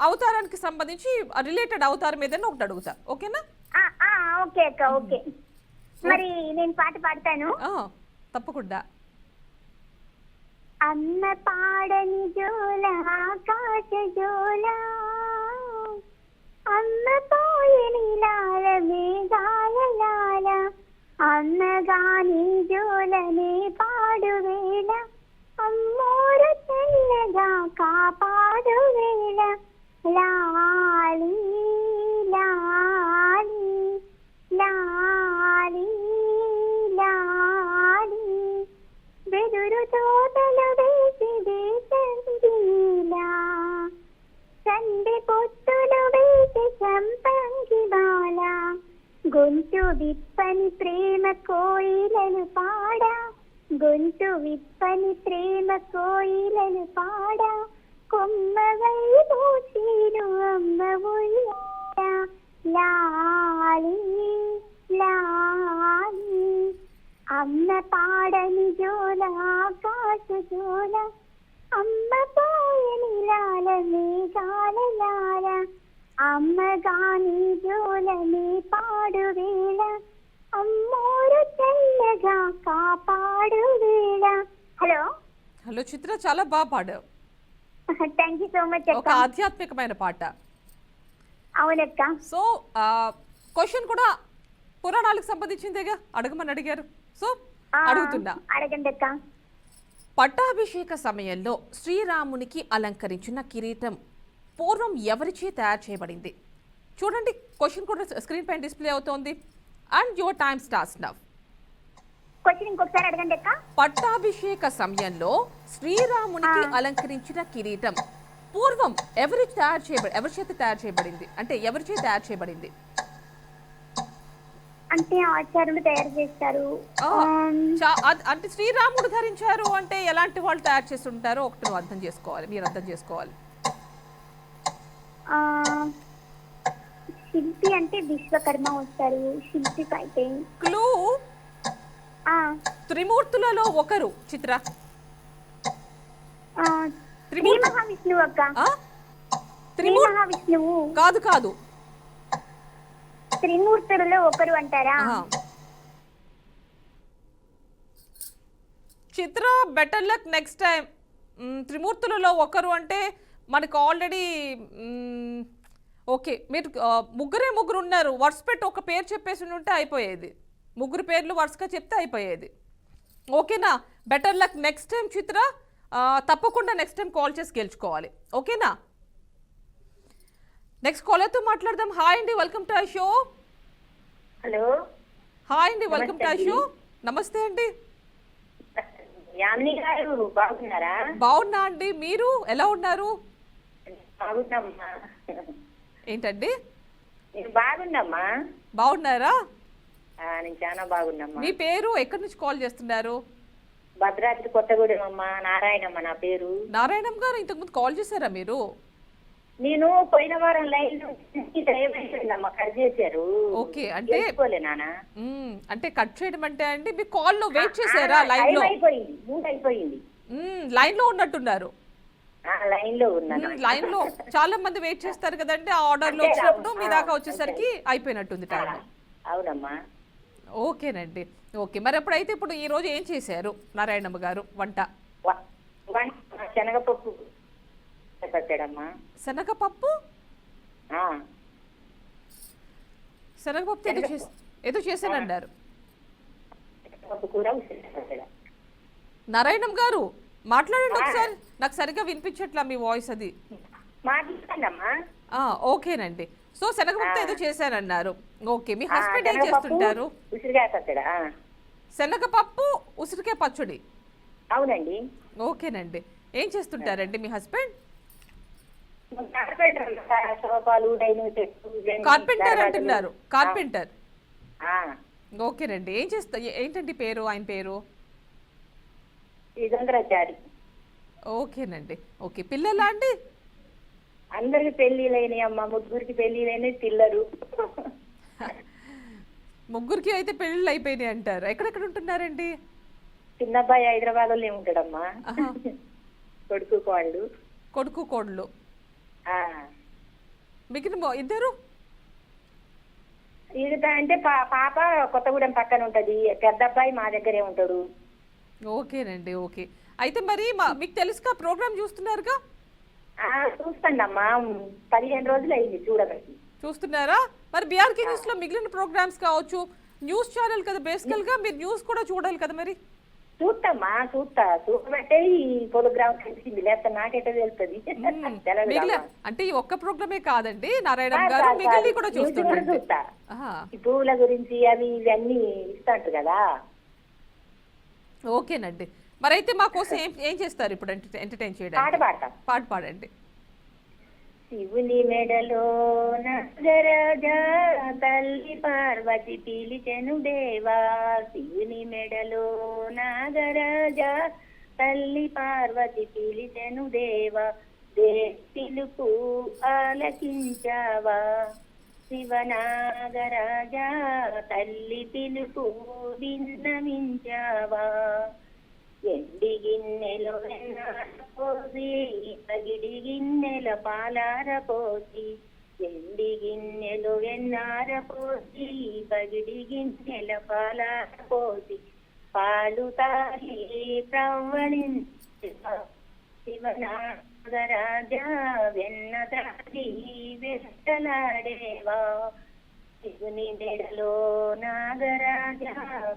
అవతారానికి సంబంధించి రిలేటెడ్ అవతారం ఏదైనా ఒకటి అడుగుతా, ఓకేనా? ఓకే అక్క, ఓకే. మరి నేను పాట పాడతాను. తప్పకుండా. అన్న పాడని జోల ఆకాశ జోల, అన్న పోయని లాల మేఘాల లాల, అన్నగాని జోలనే పాడు వేళ, అమ్మోరు తెల్లగా కాపాడు వేళ, లాలి లాలి లాలి లాలి, బెదురు తోటలు వేసి దేశంగిలా, సండి పొత్తులు వేసి సంపంగి బాల, గొంతు విప్పని ప్రేమ కోయిలను పాడ, గొంతు విప్పని ప్రేమ కోయిలను పాడ, కొమ్మవై పూసీను అమ్మ ఉయ్యాల, లాలి లాలి, అమ్మ పాడని జోల ఆకాశ జోల, అమ్మ పోయని లాల మేఘాల లాల, అమ్మగాని జోలని పాడు వేళ, అమ్మోరు చల్లగా కాపాడు వేళ. హలో చిత్ర, చాలా బాగా పాడావు. Thank you so much. ఒక ఆధ్యాత్మికమైన పాట. అవునక్క. సో క్వశ్చన్ కూడా పురాణాలకు సంబంధించిందేగా, అడగమని అడిగారు, సో అడుగుతున్నా. అడగండి అక్క. పట్టాభిషేక సమయంలో శ్రీరామునికి అలంకరించిన కిరీటం పూర్వం ఎవరిచే తయారు చేయబడింది? చూడండి, క్వశ్చన్ కూడా స్క్రీన్ పైన డిస్ప్లే అవుతోంది. And your time starts now. Question ఇంకొకసారి అడగండి అక్క. పట్టాభిషేక సమయంలో శ్రీరామునికి అలంకరించిన కిరీటం పూర్వం ఎవరి చేత తయారు చేయబడింది? అంటే ఎవరి చేత తయారు చేయబడింది? అంటే ఆచార్యులు తయారు చేస్తారు. అంటే శ్రీరాముడు ధరించారు అంటే ఎలాంటి వాళ్ళు తయారు చేస్తుంటారో ఒకటి నువ్వు అర్థం చేసుకోవాలి, మీరు అర్థం చేసుకోవాలి. శిల్పి అంటే విశ్వకర్మ వస్తారు. శిల్పి అయితే క్లూ, త్రిమూర్తులలో ఒకరు చిత్ర. మహావిష్ణువు అక్క. మహావిష్ణువు కాదు కాదు, త్రిమూర్తులలో ఒకరు అంటారా? చిత్ర, బెటర్ లక్ నెక్స్ట్ టైం. త్రిమూర్తులలో ఒకరు అంటే మనకు ఆల్రెడీ ఓకే, మీరు ముగ్గురు ఉన్నారు. వరుస పెట్టి ఒక పేరు చెప్పేసి ఉంటే అయిపోయేది. ముగ్గురు పేర్లు వరుసగా చెప్తే అయిపోయేది. ఓకేనా? బెటర్ లక్ నెక్స్ట్ టైం చిత్ర. తప్పకుండా నెక్స్ట్ టైం కాల్ చేసి గెలుచుకోవాలి, ఓకేనా? నెక్స్ట్ కాలర్తో మాట్లాడదాం. హాయ్ అండి, welcome to I show. Hello. Hi అండి, వెల్కమ్ టు ఐ షో. నమస్తే అండి. యామిని గారు బాగున్నారా? బాగున్నా అండి, మీరు ఎలా ఉన్నారు? బాగున్నామ్మా. ఏంటండి? బాగున్నామ్మా. బాగున్నారా? నేను చాలా బాగున్నామ్మా. మీ పేరు, ఎక్కడి నుంచి కాల్ చేస్తున్నారు? భద్రాద్రి కొత్తగూడెం అమ్మా. నారాయణమ్మ నా పేరు. నారాయణమ్మ గారు, ఇంతకుముందు కాల్ చేశారా మీరు? నేను పోయిన వారం లైన్ అయిపోయిందమ్మా, కట్ చేశారు. ఓకే, అంటే నానా అంటే కట్ చేయడం అంటే అండి మీ కాల్ లో వెయిట్ చేశారా? లైన్ లో అయిపోయింది, 3 అయిపోయింది. లైన్ లో ఉన్నట్టున్నారు. లైన్ లో ఉన్నాను. లైన్ లో చాలా మంది వెయిట్ చేస్తారు కదండి, ఆ ఆర్డర్ లో వచ్చినప్పుడు మీ దాకా వచ్చేసరికి అయిపోయినట్టుంది టైం. అవునమ్మా. ఓకేనండి. ఓకే, మరి అప్పుడైతే ఇప్పుడు ఈ రోజు ఏం చేశారు నారాయణమ్మ గారు వంట? శనగపప్పు పెట్టాడమ్మా. శనగపప్పు శనగపప్పు ఏదో చేశానంటారు కూర. నారాయణం గారు మాట్లాడండి ఒకసారి, నాకు సరిగ్గా వినిపించట్లా మీ వాయిస్ అది. మాట్లాడమ్మా. ఓకేనండి. సో శనగపప్పు ఏదో చేశానన్నారు. ఓకే, మీ హస్బెండ్ ఏం చేస్తుంటారు? ఉసిరికాయ పచ్చడా. శనగపప్పు ఉసిరికాయ పచ్చడి. అవునండి. ఓకేనండి. ఏం చేస్తుంటారండి మీ హస్బెండ్? కార్పెంటర్ అంటున్నారు. కార్పెంటర్. ఓకేనండి. ఏం చేస్తా, ఏంటండి పేరు ఆయన పేరు? శ్రీధంద్రాచారి. ఓకేనండి. ఓకే, పిల్లలా అండి? అందరికి పెళ్లిలైనవి అమ్మ, ముగ్గురికి పెళ్లిలైనవి, పిల్లలు. ముగ్గురికి అయితే పెళ్ళిళ్ళు అయిపోయినాయి అంటారు. ఎక్కడెక్కడ ఉంటున్నారండి? చిన్నబ్బాయి హైదరాబాద్ లో ఉంటాడమ్మా. కొడుకు కోళ్ళు. కొడుకు కోళ్ళు. మిగిలిన ఇద్దరు? ఈడతా అంటే పాప కొత్తగూడెం పక్కన ఉంటది, పెద్ద అబ్బాయి మా దగ్గరే ఉంటాడు. ఓకేనండి. ఓకే, అయితే మరి మీకు తెలుసుగా, ప్రోగ్రామ్ చూస్తున్నారుగా? చూస్తాండమ్మా, 15 రోజులు అయింది చూడబట్టి. చూస్తున్నారా? మరి బీఆర్కే న్యూస్ లో మిగిలిన ప్రోగ్రామ్స్ కావచ్చు, న్యూస్ ఛానల్ కదా బేసికల్ గా, మీరు న్యూస్ కూడా చూడాలి కదా మరి. చూస్తామ్మా, చూడబట్టే ఈ ప్రోగ్రామ్ తెలిసింది, లేకపోతే నాకెట తెలుస్తుంది. అంటే ఈ ఒక్క ప్రోగ్రామే కాదండి నారాయణ గారు, మిగిలిన కూడా చూస్తా. ఈ పువ్వుల గురించి అవి ఇవన్నీ ఇస్తాంటు కదా. ఓకేనండి. మరి అయితే మా కోసం ఏం చేస్తారు ఇప్పుడు ఎంటర్టైన్ చేయడానికి? పాట పాడండి. శివుని మెడలో నాగరాజా తల్లి పార్వతి పిలిచెను దేవా. శివుని మెడలో నాగరాజా తల్లి పార్వతి పిలిచెను దేవా. పిలుపు ఆలకించావా శివనాగరాజా, తల్లి పిలుపు విన్నవించావా. ఎండి గిన్నెలో పోసి పగిడి గిన్నెల పాలార పోసి, ఎండి గిన్నెలో వెన్నార పోసి పగిడి గిన్నెల పాలార పోసి, పాలు తాగి ప్రవ్వళించా శివనాగరాజా, వెన్న తాగి వెట్టలాడేవా. శివుని మెడలో నాగరాజా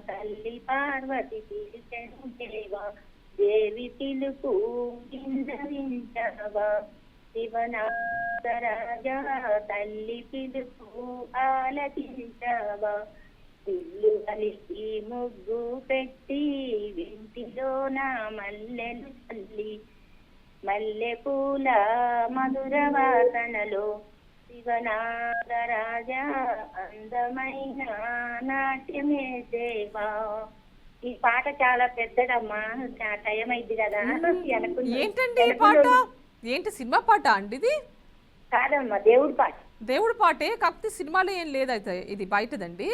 తల్లి పార్వతి పిలిచెను దేవా. దేవి పిలుపు విన్నవించావా శివనాగరాజా, తల్లి పిలుపు ఆలకించావా. ఇల్లు కలిసి ముగ్గు పెట్టి వింటిలో నా మల్లెలు చల్లి, మల్లె పూల మధుర వాసనలో శివనాగరాజా అందమైన నాట్యమే దేవా. ఈ పాట చాలా పెద్దదమ్మా, టైం అయింది కదా. ఏంటండి ఈ పాట? ఏంటి సినిమా పాట అండి ఇది? కాదమ్మా, దేవుడి పాట. దేవుడి పాటే, కాకపోతే సినిమాలో ఏం లేదైతే, ఇది బయటదండి.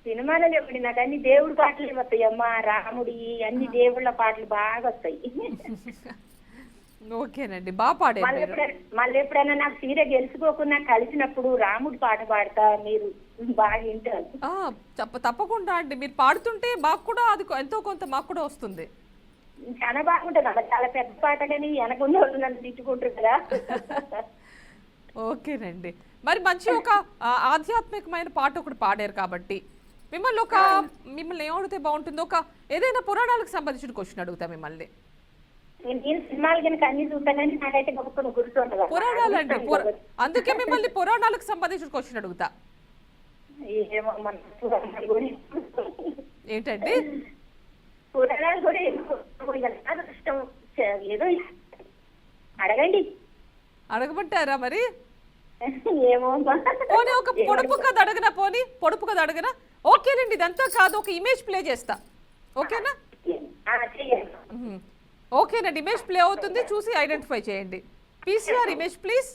సినిమాలో చెప్పండి, నాకు అన్ని దేవుడి పాటలు వస్తాయి అమ్మా. రాముడి అన్ని దేవుళ్ళ పాటలు బాగా వస్తాయి. ఓకేనండి, బాగా పాడారు. మళ్ళీ ఎప్పుడైనా నాకు సీర గెలుచుకోకుండా కలిసినప్పుడు రాముడి పాట పాడతా, మీరు బాగా వింటారు. తప్పకుండా అండి, మీరు పాడుతుంటే మాకు కూడా అది ఎంతో కొంత మాకు కూడా వస్తుంది. చాలా బాగుంటుంది అమ్మ, చాలా పెద్ద పాట, కానీ వెనకున్న వాళ్ళు నన్ను తిట్టుకుంటారు కదా. ఓకేనండి, మరి మంచి ఒక ఆధ్యాత్మికమైన పాట ఒకటి పాడారు కాబట్టి మిమ్మల్ని ఏం అడిగితే బాగుంటుందో, ఒక ఏదైనా పురాణాలకు సంబంధించిన క్వశ్చన్ అడుగుతా మిమ్మల్ని. నేను సినిమాలు కనుక అన్ని చూస్తానని నాకైతే గొప్ప గుర్తుంటుంది. పురాణాలు అండి, అందుకే మిమ్మల్ని పురాణాలకు సంబంధించిన క్వశ్చన్ అడుగుతా. ఏంటండి? పురాణాలు కూడా ఇష్టం, ఏదో అడగండి. అడగమంటారా మరి? ఏమో పోనీ ఒక పొడుపు కథ అడగనా? పోనీ పొడుపు కథ అడగనా? ఓకేనండి, ఇదంతా కాదు, ఒక ఇమేజ్ ప్లే చేస్తా. ఓకేనా? ఓకేనండి, ఇమేజ్ ప్లే అవుతుంది, చూసి ఐడెంటిఫై చేయండి. PCR image please.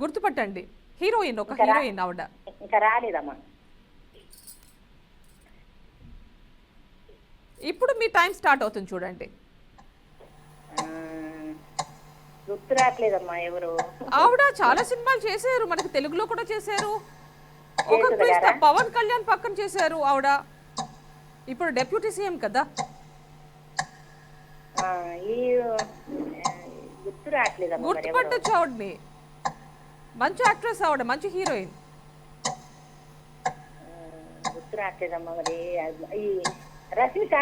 గుర్తుపట్టండి, హీరోయిన్, ఒక హీరోయిన్ ఆవిడ. ఇంకా రాలేదమ్మా. ఇప్పుడు మీ టైం స్టార్ట్ అవుతుంది చూడండి. ఆ, గుర్తు రావట్లేదమ్మా ఎవరు. ఆవిడ చాలా సినిమాలు చేశారు, మనకి తెలుగులో కూడా చేశారు. ఒక జయసుధ క్విజ్ గారా? పవన్ కళ్యాణ్ పక్కన చేశారు ఆవిడ. ఇప్పుడు డెప్యూటీ సీఎం కదా. ఆ, ఈ గుర్తు రావట్లేదమ్మా మరి ఎవరు. గుర్తుపట్టొచ్చు ఆవిడని. మంచి యాక్ట్రెస్ ఆవిడ, మంచి హీరోయిన్. గుర్తు రావట్లేదమ్మా మరి. ఈ రష్మిక.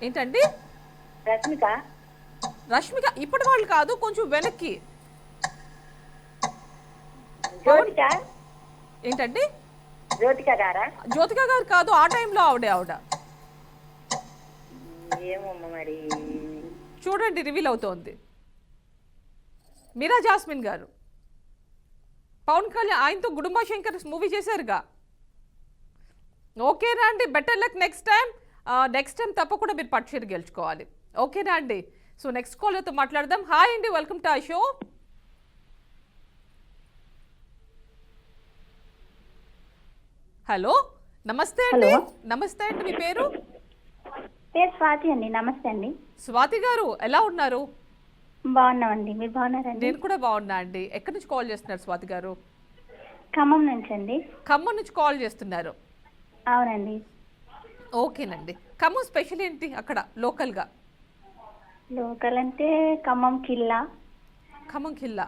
ఏంటండి? రష్మిక. రష్మిక ఇప్పటి వాళ్ళు కాదు, కొంచెం వెనక్కి. జ్యోతిక. ఏంటండి? జ్యోతిక గారా? జ్యోతిక గారు కాదు, ఆ టైంలో ఆవిడ. ఏమమ్మా మరి. చూడండి, రివీల్ అవుతోంది. మీరా జాస్మిన్ గారు. పవన్ కళ్యాణ్ ఆయనతో గుడుంబా శంకర్ మూవీ చేశారుగా. ఓకేనా అండి? Better luck next time. Next time తప్పకుండా మీరు పట్టుచీర గెలుచుకోవాలి. ఓకేనా అండి? సో నెక్స్ట్ కాలర్తో మాట్లాడదాం. హాయ్ అండి, వెల్కమ్ టు ఆ షో. హలో, నమస్తే అండి. నమస్తే అండి, మీ పేరు? పేరు స్వాతి అండి. నమస్తే అండి. స్వాతి గారు, ఎలా ఉన్నారు? బాగున్నామండి, మీరు బాగున్నారండి? నేను కూడా బాగున్నా అండి. ఎక్కడి నుంచి కాల్ చేస్తున్నారు స్వాతి గారు? ఖమ్మం నుంచి అండి. ఖమ్మం నుంచి కాల్ చేస్తున్నారు. అవునండి. ఓకేనండి. ఖమ్మం స్పెషల్ ఏంటి అక్కడ లోకల్గా? లోకల్ అంటే ఖమ్మం కిల్లా, ఖమ్మం ఖిల్లా.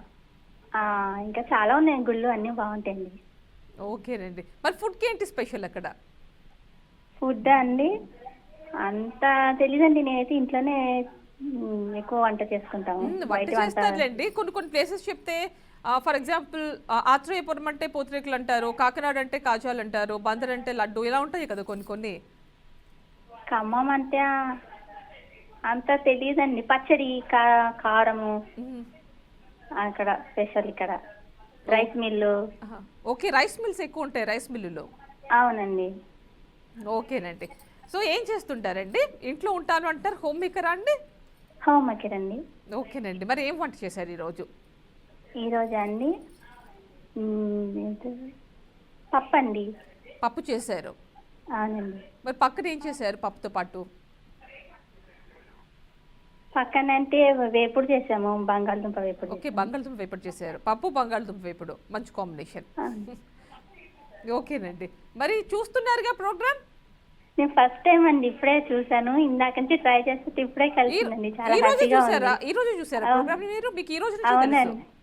ఇంకా చాలా ఉన్నాయి గుళ్ళు, అన్నీ బాగుంటాయండి. ఓకేనండి. మరి ఫుడ్కి ఏంటి స్పెషల్ అక్కడ? ఫుడ్ అండి అంత తెలీదండి. నేనైతే ఇంట్లోనే ఎక్కువ వంట చేసుకుంటాము. వంట బయట వంట చేస్తారులేండి. కొన్ని ప్లేసెస్ చెప్తే, ఫర్ ఎగ్జాంపుల్ ఆత్రేయపురం అంటే పూతరేకులు అంటారు, కాకినాడ అంటే కాజాలు అంటారు, బందర్ అంటే లడ్డు, ఇలా ఉంటాయి కదా కొన్ని. ఖమ్మం అంటే అంత తెలియదండి. పచ్చడి, కారము అక్కడ స్పెషల్. ఇక్కడ rice mill. Okay, rice mills ఎక్కువ ఉంటాయి రైస్ మిల్లులో. అవునండి. ఓకేనండి. సో ఏం చేస్తుంటారండి? ఇంట్లో ఉంటాను అంటారు, హోమ్ మేకరా అండి? హోమ్ మేకర్ అండి. ఓకేనండి. మరి ఏం వంట చేశారు ఈరోజు? ఈరోజా అండి పప్పు అండి. పప్పు చేశారు. అవునండి. మరి పక్కన ఏం చేశారు పప్పుతో పాటు? పక్కన అంటే వేపుడు చేసాము, బంగాళదుంప వేపుడు. ఓకే, బంగాళదుంప వేపుడు చేశారు. పప్పు బంగాళదుంప వేపుడు, మంచి కాంబినేషన్. ఓకేనండి. మరి చూస్తున్నారుగా ప్రోగ్రామ్? నేను ఫస్ట్ టైం అండి, ఇప్పుడే చూసాను. ఇందాక నుంచి ట్రై చేస్తే ఇప్పుడే కలిసిందండి. చాలా ఈ రోజు హ్యాపీగా చూసారా? ఉంది. ఈ రోజు చూసారా ప్రోగ్రామ్? మీకు ఈ రోజు నుంచి అవునండి, తెలుసు?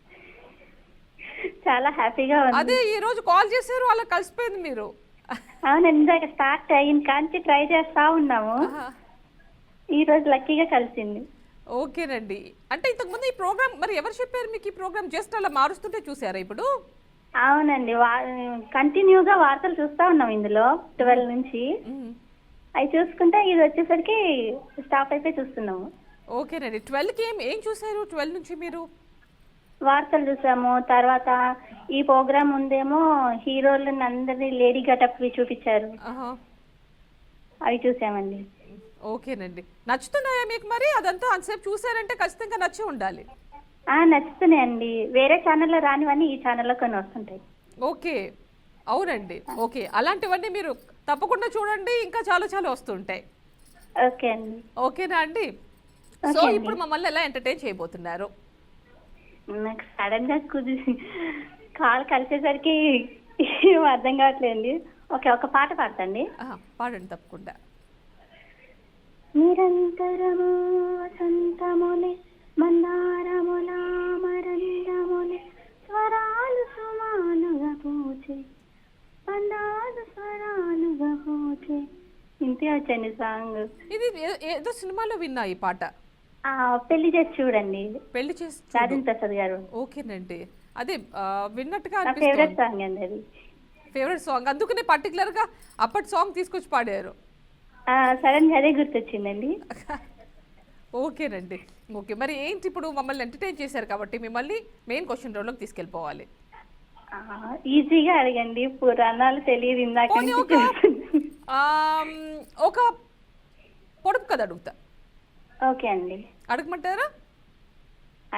చాలా హ్యాపీగా ఉంది. అదే ఈ రోజు కాల్ చేశారు, అలా కలిసిపోయింది మీరు. అవునండి, ఇందాక స్టార్ట్ అయిన కాంచి ట్రై చేస్తా ఉన్నాము. ఈ రోజు లక్కీగా కలిసింది. ఓకేనండి. అంటే ఇంతకుముందు ఈ ప్రోగ్రామ్ మరి ఎవరు చెప్పారు మీకు? ఈ ప్రోగ్రామ్ జస్ట్ అలా మారుస్తుంటే చూసారా ఇప్పుడు? అవునండి, కంటిన్యూగా వార్తలు చూస్తా ఉన్నాం ఇందులో 12 నుంచి. అవి చూసుకుంటే ఇది వచ్చేసరికి స్టాప్ అయిపోయి చూస్తున్నాము. ఓకేనండి. 12కి ఏం చూసారు? 12 నుంచి మీరు వార్తలు చూసాము. తర్వాత ఈ ప్రోగ్రామ్ ఉందేమో హీరోలను అందరినీ లేడీ గెటప్ చూపించారు, అవి చూసామండి. ఓకేనండి. నచ్చుతున్నాయా మీకు? మరి అదంతా అంతసేపు చూసారంటే ఖచ్చితంగా నచ్చి ఉండాలి. నచ్చుతున్నాయండి. వేరే ఛానల్లో రానివన్నీ ఈ ఛానల్లో కొన్ని వస్తుంటాయి. ఓకే, అవునండి. ఓకే, అలాంటివన్నీ మీరు తప్పకుండా చూడండి, ఇంకా చాలా వస్తుంటాయి. ఓకే అండి. ఓకేనా అండి? సో ఇప్పుడు మమ్మల్ని ఎలా ఎంటర్టైన్ చేయబోతున్నారు? నాకు సడన్ గా కాల్ కలిసేసరికి అర్థం కావట్లేదండి. ఓకే, ఒక పాట పాడతండి. పాడండి తప్పకుండా. నిరంతరము వసంతములే మందారముల మరందములే స్వరాలు సుమానుగా పూచే పండాలు స్వరాలుగా పూచే. ఇంతే వచ్చండి సాంగ్. ఇది ఏదో సినిమాలో విన్నా ఈ పాట. పెళ్లి చేసి చూడండి, పెళ్లి చేసి రాజేంద్ర ప్రసాద్ గారు. ఓకేనండి. అదే విన్నట్టుగా ఫేవరెట్ సాంగ్ అండి అది. ఫేవరెట్ సాంగ్, అందుకనే పర్టికులర్ గా అప్పటి సాంగ్ తీసుకొచ్చి పాడారు. సడన్ గా అదే గుర్తొచ్చిందండి. ఓకేనండి. ఓకే, మరి ఏంటి ఇప్పుడు మమ్మల్ని ఎంటర్టైన్ చేశారు కాబట్టి మిమ్మల్ని మెయిన్ క్వశ్చన్ రౌండ్లోకి తీసుకెళ్ళిపోవాలి. ఈజీగా అడగండి, పురాణాలు తెలియదు ఇందాక నుంచి. ఒక పొడుపు కథ అడుగుతా. ఓకే అండి, అడగమంటారా?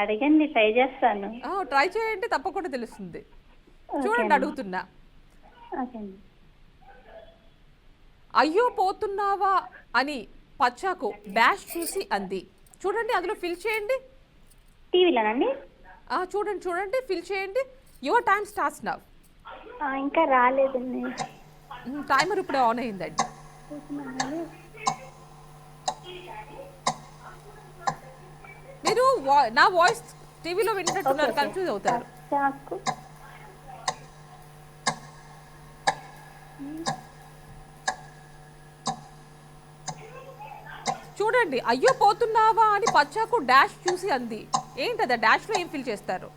అడగండి, ట్రై చేస్తాను. ట్రై చేయండి, తప్పకుండా తెలుస్తుంది. చూడండి, అడుగుతున్నా. ఓకే అండి. అయ్యో పోతున్నావా అని పచ్చాకు డాష్ చూసి అంది. చూడండి, అందులో ఫిల్ చేయండి. టీవీలోనండి? చూడండి చూడండి, ఫిల్ చేయండి. Your time starts now. ఇంకా రాలేదండి. టైమర్ ఇప్పుడే ఆన్ అయిందండి. మీరు నా వాయిస్ టీవీలో వింటున్నారు, కన్ఫ్యూజ్ అవుతారు. చాకు చూడండి, అయ్యో పోతున్నావా అని పచ్చాకు డాష్ చూసి అంది. ఏంటది డాష్ లో ఏం ఫిల్ చేస్తారు?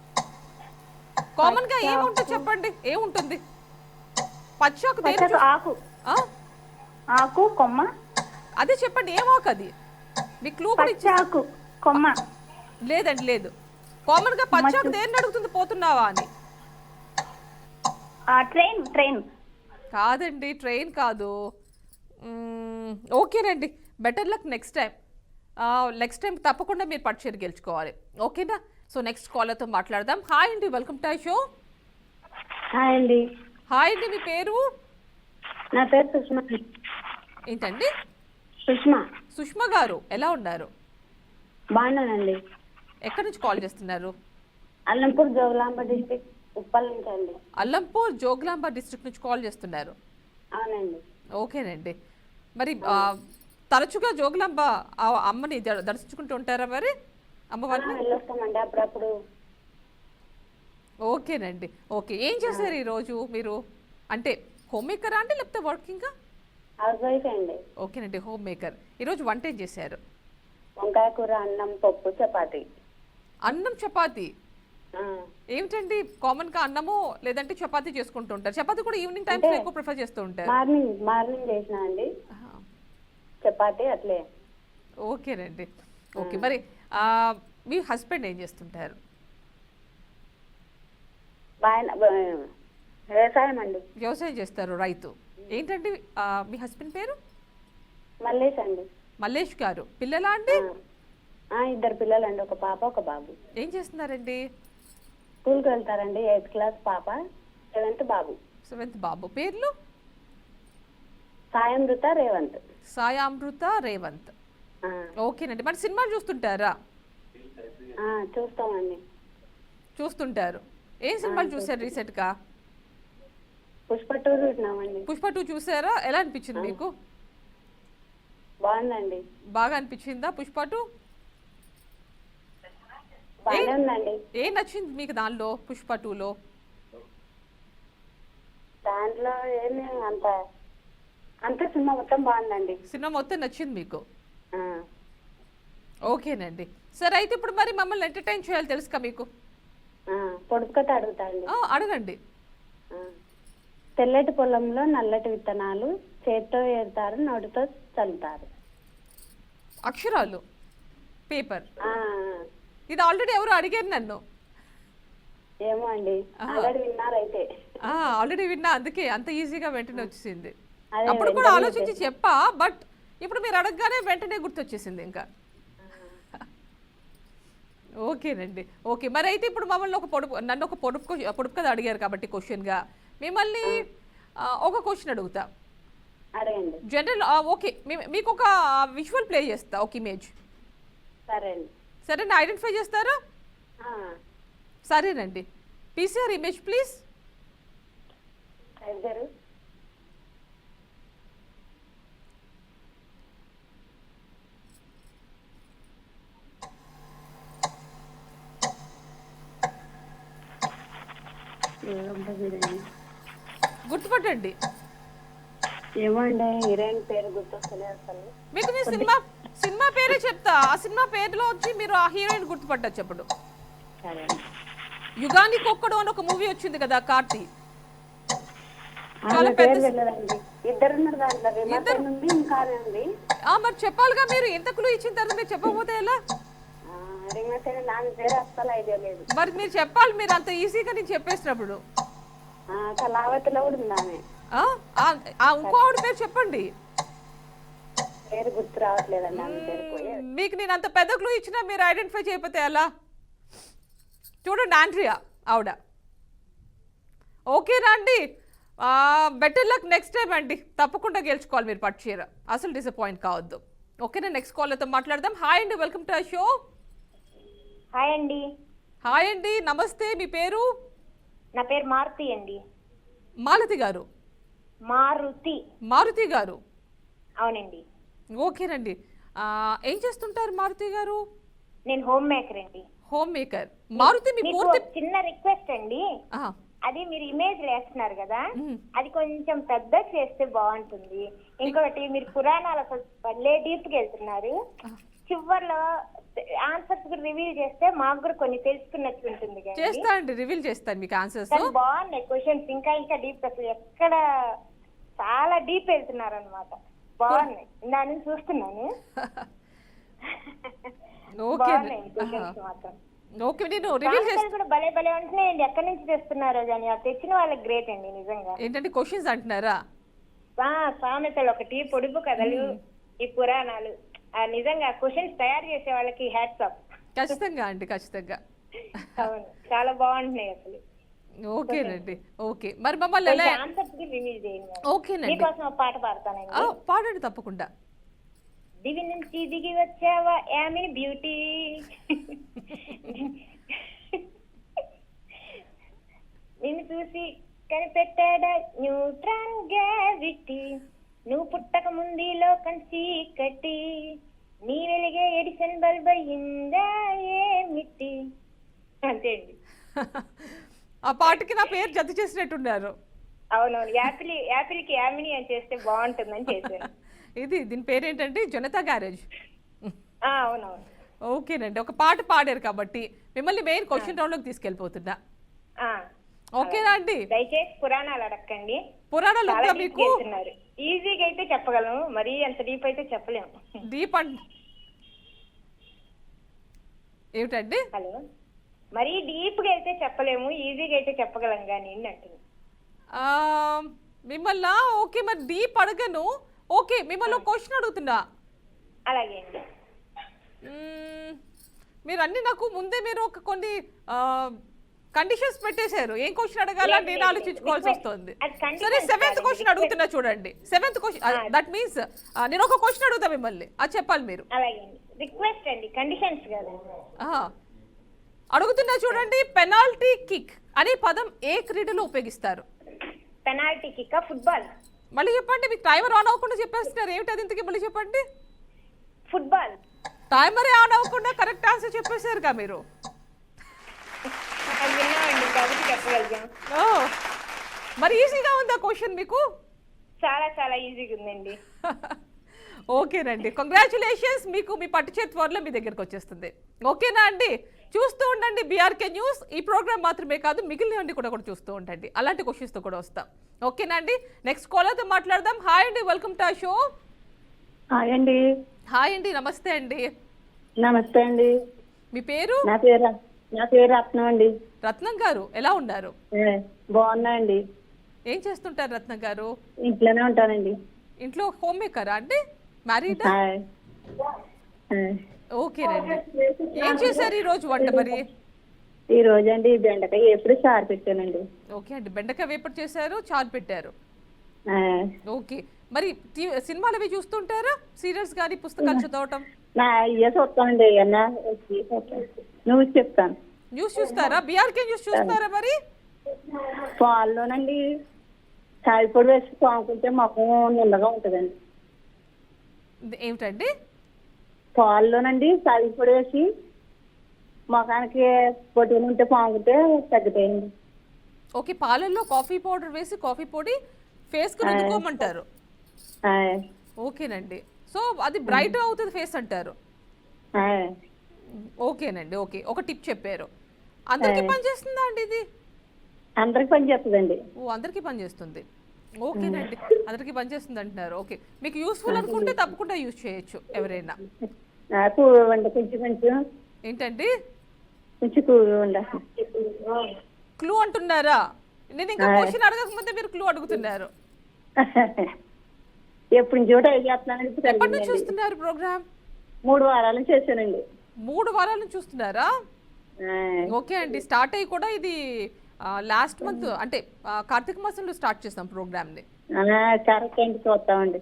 కామన్ గా ఏముంటుంది చెప్పండి, ఏముంటుంది? పచ్చాకు ఆకు, ఆకు కొమ్మ. అదే చెప్పండి, ఏం ఆకు అది? మీ క్లూ కూడా పచ్చాకు కొమ్మ. లేదండి, లేదు. కామన్ గా పచ్చాకు దేన్ని అడుగుతుంది పోతున్నావా అని? ట్రైన్. ట్రైన్ కాదండి, ట్రైన్ కాదు. ఓకేనండి, better luck next time. Next time తప్పకుండా మీరు పట్టుచీర గెలుచుకోవాలి, ఓకేనా? సో నెక్స్ట్ కాలర్తో మాట్లాడదాం. హాయ్ అండి, వెల్కమ్ టు షో. హాయ్ అండి. హాయ్ అండి, మీ పేరు? నా పేరు సుష్మా. ఏంటండి? సుష్మా. సుష్మా గారు, ఎలా ఉన్నారు? బాగున్నానండి. ఎక్కడి నుంచి కాల్ చేస్తున్నారు? అల్లంపూర్ జోగులాంబ డిస్ట్రిక్ట్, ఉప్పల్ నుంచి అండి. అల్లంపూర్ జోగులాంబ డిస్ట్రిక్ట్ నుంచి కాల్ చేస్తున్నారు. అవునండి. ఓకేనండి. మరి తరచుగా జోగులాంబ అమ్మని దర్శించుకుంటూ ఉంటారా మరి, అమ్మవారిని? వెళ్ళొస్తామండి అప్పుడప్పుడు. ఓకేనండి, ఓకే. ఏం చేశారు ఈరోజు మీరు? అంటే హోమ్ మేకరా అండి, లేకపోతే వర్కింగా? హౌస్ వైఫ్ అండి. ఓకేనండి, హోమ్ మేకర్. ఈరోజు వంట ఏం చేశారు? వంకాయ కూర, అన్నం, పప్పు, చపాతి. అన్నం చపాతి. ఏమిటండి, కామన్ గా అన్నము లేదంటే చపాతీ చేసుకుంటూ ఉంటారు. చపాతీ కూడా ఈవినింగ్ టైమ్స్ ఎక్కువ ప్రిఫర్ చేస్తూ ఉంటారు. మార్నింగ్ చేసిన అండి చపాతి, అట్లే. ఓకేనండి, ఓకే. మరి మీ హస్బెండ్ ఏం చేస్తుంటారు? వ్యవసాయం అండి. వ్యవసాయం చేస్తారు, రైతు. ఏంటండి మీ హస్బెండ్ పేరు? మల్లేష్ అండి. మల్లేష్ గారు. పిల్లలా అండి? 2 పిల్లలండి, ఒక పాప ఒక బాబు. ఏం చేస్తున్నారండి? స్కూల్కి వెళ్తారండి. 8th క్లాస్ పాప, 7th బాబు. 7th బాబు. పేర్లు? సాయామృత, రేవంత్. సాయామృత, రేవంత్. ఓకేనండి. మరి సినిమాలు చూస్తుంటారా? చూస్తామండి. చూస్తుంటారు. ఏ సినిమాలు చూసారు రీసెంట్ గా? పుష్ప 2 చూసినామండి. పుష్ప 2 చూసారా? ఎలా అనిపించింది మీకు? బాగుందండి. బాగా అనిపించిందా పుష్ప 2? బాగానే ఉందండి. ఏం నచ్చింది మీకు దానిలో, పుష్ప 2లో? దాంట్లో ఏమి అంత సినిమా మొత్తం బాగుందండి. సినిమా మొత్తం నచ్చింది మీకు? ఓకేనండి. సరే, అయితే ఇప్పుడు మరి మమ్మల్ని ఎంటర్టైన్ చేయాలి, తెలుసుకా మీకు? పొడుపు కథ అడుగుతా అండి. అడగండి. తెల్లటి పొలంలో నల్లటి విత్తనాలు, చేత్తో ఏరుతారు, నోటితో చల్లుతారు. అక్షరాలు, పేపర్. ఇది ఆల్రెడీ ఎవరు అడిగారు నన్ను. ఏమో అండి, ఆల్రెడీ విన్నారైతే. ఆల్రెడీ విన్నా, అందుకే అంత ఈజీగా వెంటనే వచ్చేసింది. అప్పుడు కూడా ఆలోచించి చెప్పా, బట్ ఇప్పుడు మీరు అడగగానే వెంటనే గుర్తొచ్చేసింది ఇంకా. ఓకేనండి, ఓకే. మరి అయితే ఇప్పుడు మమ్మల్ని నన్ను ఒక పొడుపు కథ అడిగారు కాబట్టి క్వశ్చన్గా మిమ్మల్ని ఒక క్వశ్చన్ అడుగుతా. అడగండి. General, okay. మీకు ఒక విజువల్ ప్లే చేస్తా, ఒక ఇమేజ్. సరే అండి. సరేనా? ఐడెంటిఫై చేస్తారా? సరేనండి. PCR image please. గుర్తుపట్టండి. ఏమో అండి, హీరోయిన్ పేరు గుర్తొస్తలేదు అసలు. మీకు మీ సినిమా పేరే చెప్తా, ఆ సినిమా పేరులో వచ్చి మీరు ఆ హీరోయిన్ గుర్తుపట్టచ్చు. అప్పుడు యుగానికి ఒక్కడు అని ఒక మూవీ వచ్చింది కదా, కార్తీ. చాలా పెద్ద. మరి చెప్పాలిగా, మీరు ఎంత క్లూ ఇచ్చిన తర్వాత మీరు చెప్పకపోతే ఎలా? మరి మీరు చెప్పాలి, మీరు అంత ఈజీగా నేను చెప్పేసినప్పుడు. ఇంకో ఆవిడ పేరు చెప్పండి. గుర్తు రావట్లేదండి. మీకు నేను అంత పెద్ద క్లూ ఇచ్చినా మీరు ఐడెంటిఫై చేయకపోతే ఎలా? చూడండి, ఆండ్రియా ఆవిడ. ఓకేనా అండి? బెటర్ లక్ నెక్స్ట్ టైం అండి. తప్పకుండా గెలుచుకోవాలి మీరు పట్టు చీర. అసలు డిసప్పాయింట్ కావద్దు. ఓకేనా, నెక్స్ట్ కాలర్తో మాట్లాడదాం. హాయ్ అండి, వెల్కమ్ టు షో. హాయ్ అండి, హాయ్ అండి, నమస్తే. మీ పేరు? నా పేరు మారుతి అండి. మాలతి గారు? మారుతి గారు, అవునండి. ఓకేనండి. ఏం చేస్తుంటారు మారుతి గారు? నేను హోమ్ మేకర్ అండి. Home maker. మారుతి, మీ మీకు పూర్తి చిన్న రిక్వెస్ట్ అండి, అది మీరు ఇమేజ్ వేస్తున్నారు కదా, అది కొంచెం పెద్ద చేస్తే బాగుంటుంది. ఇంకొకటి, మీరు పురాణాల భలే డీప్ గా వెళ్తున్నారు. చివర్లో ఆన్సర్స్ కూడా రివీల్ చేస్తే మాకు కూడా కొన్ని తెలుసుకున్నట్టు ఉంటుంది. చేస్తా అండి, రివీల్ చేస్తాను మీకు ఆన్సర్స్. బాగున్నాయి క్వశ్చన్స్, ఇంకా ఇంకా డీప్, అసలు ఎక్కడ చాలా డీప్ వెళ్తున్నారు అనమాట. బాగున్నాయి, దాని నుంచి చూస్తున్నాను. బాగున్నాయి క్వశ్చన్స్ మాత్రం. ఓకే, నేను రివీల్ చేస్తాను కూడా. భలే భలే ఉంటున్నాయండి, ఎక్కడి నుంచి తెస్తున్నారో కానీ ఆ తెచ్చిన వాళ్ళకి గ్రేట్ అండి నిజంగా. ఏంటంటే క్వశ్చన్స్ అంటున్నారా? సామెతలు ఒకటి, పొడుపు కథలు, ఈ పురాణాలు, నిజంగా క్వశ్చన్స్ తయారు చేసే వాళ్ళకి హ్యాట్స్ ఆఫ్. ఖచ్చితంగా అండి, ఖచ్చితంగా. అవును, చాలా బాగుంటున్నాయి అసలు. ఓకేనండి, ఓకే. మరి మమ్మల్ని ఎలా ఆన్సర్స్ రివీల్ చేయండి. ఓకేనండి, మీకోసం ఒక పాట పాడతానండి. పాడండి తప్పకుండా. దివి నుంచి దిగి వచ్చావా యామిని బ్యూటీ, నిన్ను చూసి కనిపెట్టాడా న్యూట్రాన్ గ్రావిటీ, నువ్వు పుట్టక ముందు లోకం చీకటి, నీ వెలిగే ఎడిసన్ బల్బ్ అయిందా ఏమిటి. అంతే అండి. ఆ పాటకి నా పేరు జత చేసినట్టున్నారు. అవునవును, యాపిల్ కి యామిని అని చేస్తే బాగుంటుందని చేశాను. దీని పేరేంటంటే జనతా గ్యారేజ్. అవునవును. ఓకేనండి, ఒక పాట పాడారు కాబట్టి మిమ్మల్ని మెయిన్ క్వశ్చన్ రౌండ్ లోకి తీసుకెళ్ళిపోతున్నా. ఓకేనా అండి? దయచేసి పురాణాలు అడగండి. పురాణాలు మీకు ఈజీగా అయితే చెప్పగలను, మరీ అంత డీప్ అయితే చెప్పలేము. డీప్ ఏమిటండి? హలో, మరీ డీప్ గా అయితే చెప్పలేము, ఈజీగా అయితే చెప్పగలం కానీ అంటుంది మిమ్మల్ని. ఓకే, మరి డీప్ అడగను. ఓకే, మిమ్మల్ని ఒక క్వశ్చన్ అడుగుతున్నా. అలాగే అండి. మీరు అన్ని నాకు ముందే మీరు ఒక కొన్ని కండిషన్స్ పెట్టేశారు. ఏం క్వశ్చన్ అడగాలని నేను ఆలోచించుకోవాల్సి వస్తుంది. సరే, 7th క్వశ్చన్ అడుగుతున్నా చూడండి. 7th క్వశ్చన్, దట్ మీన్స్ నేను ఒక క్వశ్చన్ అడుగుతా మిమ్మల్ని, అది చెప్పాలి మీరు. అలాగే అండి, రిక్వెస్ట్ అండి, కండిషన్స్ కాదు. అడుగుతున్నా చూడండి. పెనాల్టీ కిక్ అనే పదం ఏ క్రీడలో ఉపయోగిస్తారు? Penalty kick football. మళ్ళీ చెప్పండి, మీకు టైమర్ ఆన్ అవ్వకుండా చెప్పేస్తున్నారు. ఏమిటి అది? ఇంతకీ మళ్ళీ చెప్పండి. ఫుట్బాల్. టైమరే ఆన్ అవ్వకుండా కరెక్ట్ ఆన్సర్ చెప్పేశారుగా మీరు. మరి ఈజీగా ఉందా క్వశ్చన్ మీకు? చాలా చాలా ఈజీగా ఉందండి. ఓకేనండి, కంగ్రాచులేషన్స్. మీకు మీ పట్టు చేతి త్వరలో మీ దగ్గరకు వచ్చేస్తుంది. ఓకేనా అండి? చూస్తూ ఉండండి బీఆర్కే న్యూస్. ఈ ప్రోగ్రామ్ మాత్రమే కాదు, మిగిలినవన్నీ కూడా చూస్తూ ఉండండి. అలాంటి క్వశ్చన్స్తో కూడా వస్తాం. ఓకేనా అండి? నెక్స్ట్ కాలర్తో మాట్లాడదాం. హాయ్ అండి, వెల్కమ్ టు షో. హాయ్ అండి. హాయ్ అండి, నమస్తే అండి. నమస్తే అండి. మీ పేరు? నా పేరు రత్నం అండి. రత్నం గారు, ఎలా ఉన్నారు? బాగున్నా అండి. ఏం చేస్తుంటారు రత్నం గారు? ఇంట్లోనే ఉంటానండి. ఇంట్లో హోమ్ మేకరా అండి? మ్యారీడా? ఓకేనండి. ఏం చేశారు ఈ రోజు వంట మరి? ఈ రోజు అండి బెండకాయ ఎప్పుడు చారు పెట్టానండి. ఓకే అండి, బెండకాయ వేపుడు చేశారు, చారు పెట్టారు. ఓకే, మరి సినిమాలు అవి చూస్తుంటారా? సీరియల్స్ కానీ పుస్తకాలు చదవటం? అయ్యే చూస్తానండి. అన్నా న్యూస్ చెప్తాను. న్యూస్ చూస్తారా? బీఆర్కే న్యూస్ చూస్తారా? మరి పాల్లోనండి కాయపొడి వేసి పాముకుంటే మొహం నిల్లగా ఉంటుందండి. ఏమిటండి? పాల్లోనండి కాయపొడి వేసి మొఖానికి పొట్టుకుని ఉంటే పాముకుంటే తగ్గుతాయండి. ఓకే, పాలల్లో కాఫీ పౌడర్ వేసి కాఫీ పొడి ఫేస్ కు రుద్దుకోమంటారు. ఓకేనండి, సో అది బ్రైట్ అవుతుంది ఫేస్ అంటారు. ఓకేనండి, ఓకే, ఒక టిప్ చెప్పారు. అందరికి పని చేస్తుందా అండి ఇది? అందరికి పని చేస్తుందండి. ఓ, అందరికి పని చేస్తుంది. ఓకేనండి, అందరికి పని చేస్తుంది అంటున్నారు. ఓకే, మీకు యూస్ఫుల్ అనుకుంటే తప్పకుండా యూజ్ చేయొచ్చు ఎవరైనా. నాకు కొంచెం కొంచెం ఏంటండి కొంచెం క్లూ అంటున్నారా? నేను ఇంకా క్వశ్చన్ అడగక ముందే మీరు క్లూ అడుగుతున్నారు. ఎప్పుడు చోట చేస్తున్నానండి. ఎప్పటి నుంచి చూస్తున్నారు ప్రోగ్రామ్? 3 వారాల నుంచి చేశానండి. 3 వారాల నుంచి చూస్తున్నారా? ఓకే అండి, స్టార్ట్ అయ్యి కూడా ఇది లాస్ట్ మంత్ అంటే కార్తీక మాసంలో స్టార్ట్ చేస్తాం ప్రోగ్రామ్ ని. కరెక్ట్ అండి, చూస్తామండి.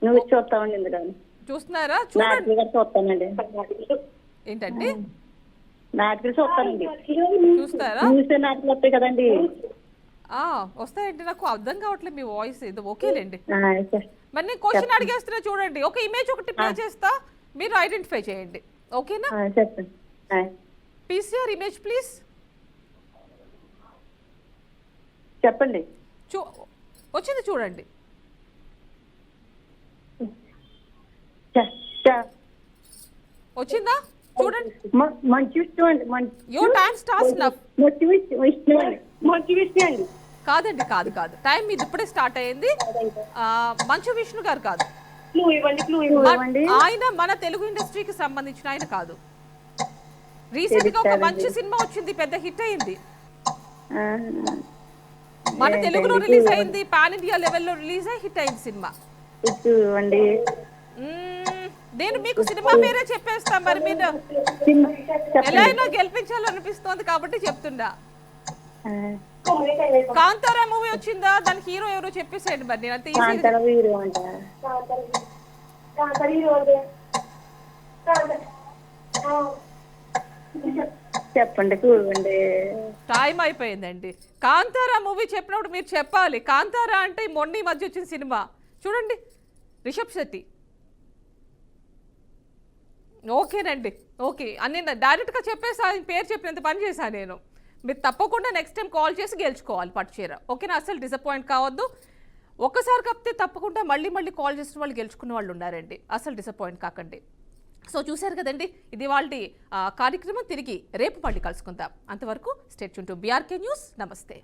నువ్వు చూస్తామండి. ఎందుకని చూస్తున్నారా? చూడండి. నాటికలు గారు చూస్తానండి. ఏంటండి? నాటికలు చూస్తానండి. చూస్తారా? చూస్తే నాటికలు వస్తాయి కదండి. వస్తాయండి. నాకు అర్థం కావట్లేదు మీ వాయిస్. ఇది ఓకేలేండి. సరే. మరి నేను క్వశ్చన్ అడిగేస్తున్నా చూడండి. ఒక ఇమేజ్ ఒకటి ప్లే చేస్తా, మీరు ఐడెంటిఫై చేయండి. ఓకేనా? చెప్పండి. PCR image please. చెప్పండి. వచ్చింది చూడండి. వచ్చిందా? చూడండి. మంచి విషయం అండి. Your time starts now. మంచి విషయం అండి. మంచి విషయం అండి. కాదండి, కాదు కాదు, టైం ఇది ఇప్పుడే స్టార్ట్ అయ్యింది. మంచు విష్ణు గారు కాదు. ఆయన మన తెలుగు ఇండస్ట్రీకి సంబంధించిన ఆయన కాదు. రీసెంట్ గా ఒక మంచి సినిమా వచ్చింది, పెద్ద హిట్ అయింది, మన తెలుగులో రిలీజ్ అయింది, పాన్ ఇండియా లెవెల్లో రిలీజ్ అయ్యి హిట్ అయింది సినిమా. నేను మీకు సినిమా పేరే చెప్పేస్తా, మరి మీరు ఎలా అయినా గెలిపించాలనిపిస్తోంది కాబట్టి చెప్తున్నా. కాంతారా మూవీ వచ్చిందా? దాని హీరో ఎవరో చెప్పేసేయండి. మరి నేను అంత చెప్పండి. టైం అయిపోయిందండి. కాంతారా మూవీ చెప్పినప్పుడు మీరు చెప్పాలి. కాంతారా అంటే మొన్న ఈ మధ్య వచ్చిన సినిమా చూడండి, రిషబ్ శెట్టి. ఓకేనండి, ఓకే అని డైరెక్ట్గా చెప్పేసి ఆయన పేరు చెప్పినంత పని చేశాను నేను. మీరు తప్పకుండా నెక్స్ట్ టైం కాల్ చేసి గెలుచుకోవాలి పట్టుచీర. ఓకేనా? అసలు డిసప్పాయింట్ కావద్దు. ఒక్కసారి కాకపోతే తప్పకుండా మళ్ళీ మళ్ళీ కాల్ చేసిన వాళ్ళు గెలుచుకున్న వాళ్ళు ఉన్నారండి. అసలు డిసప్పాయింట్ కాకండి. సో చూశారు కదండి, ఇది వాళ్ళ కార్యక్రమం. తిరిగి రేపు మళ్ళీ కలుసుకుందాం. అంతవరకు stay tune to BRK news. నమస్తే.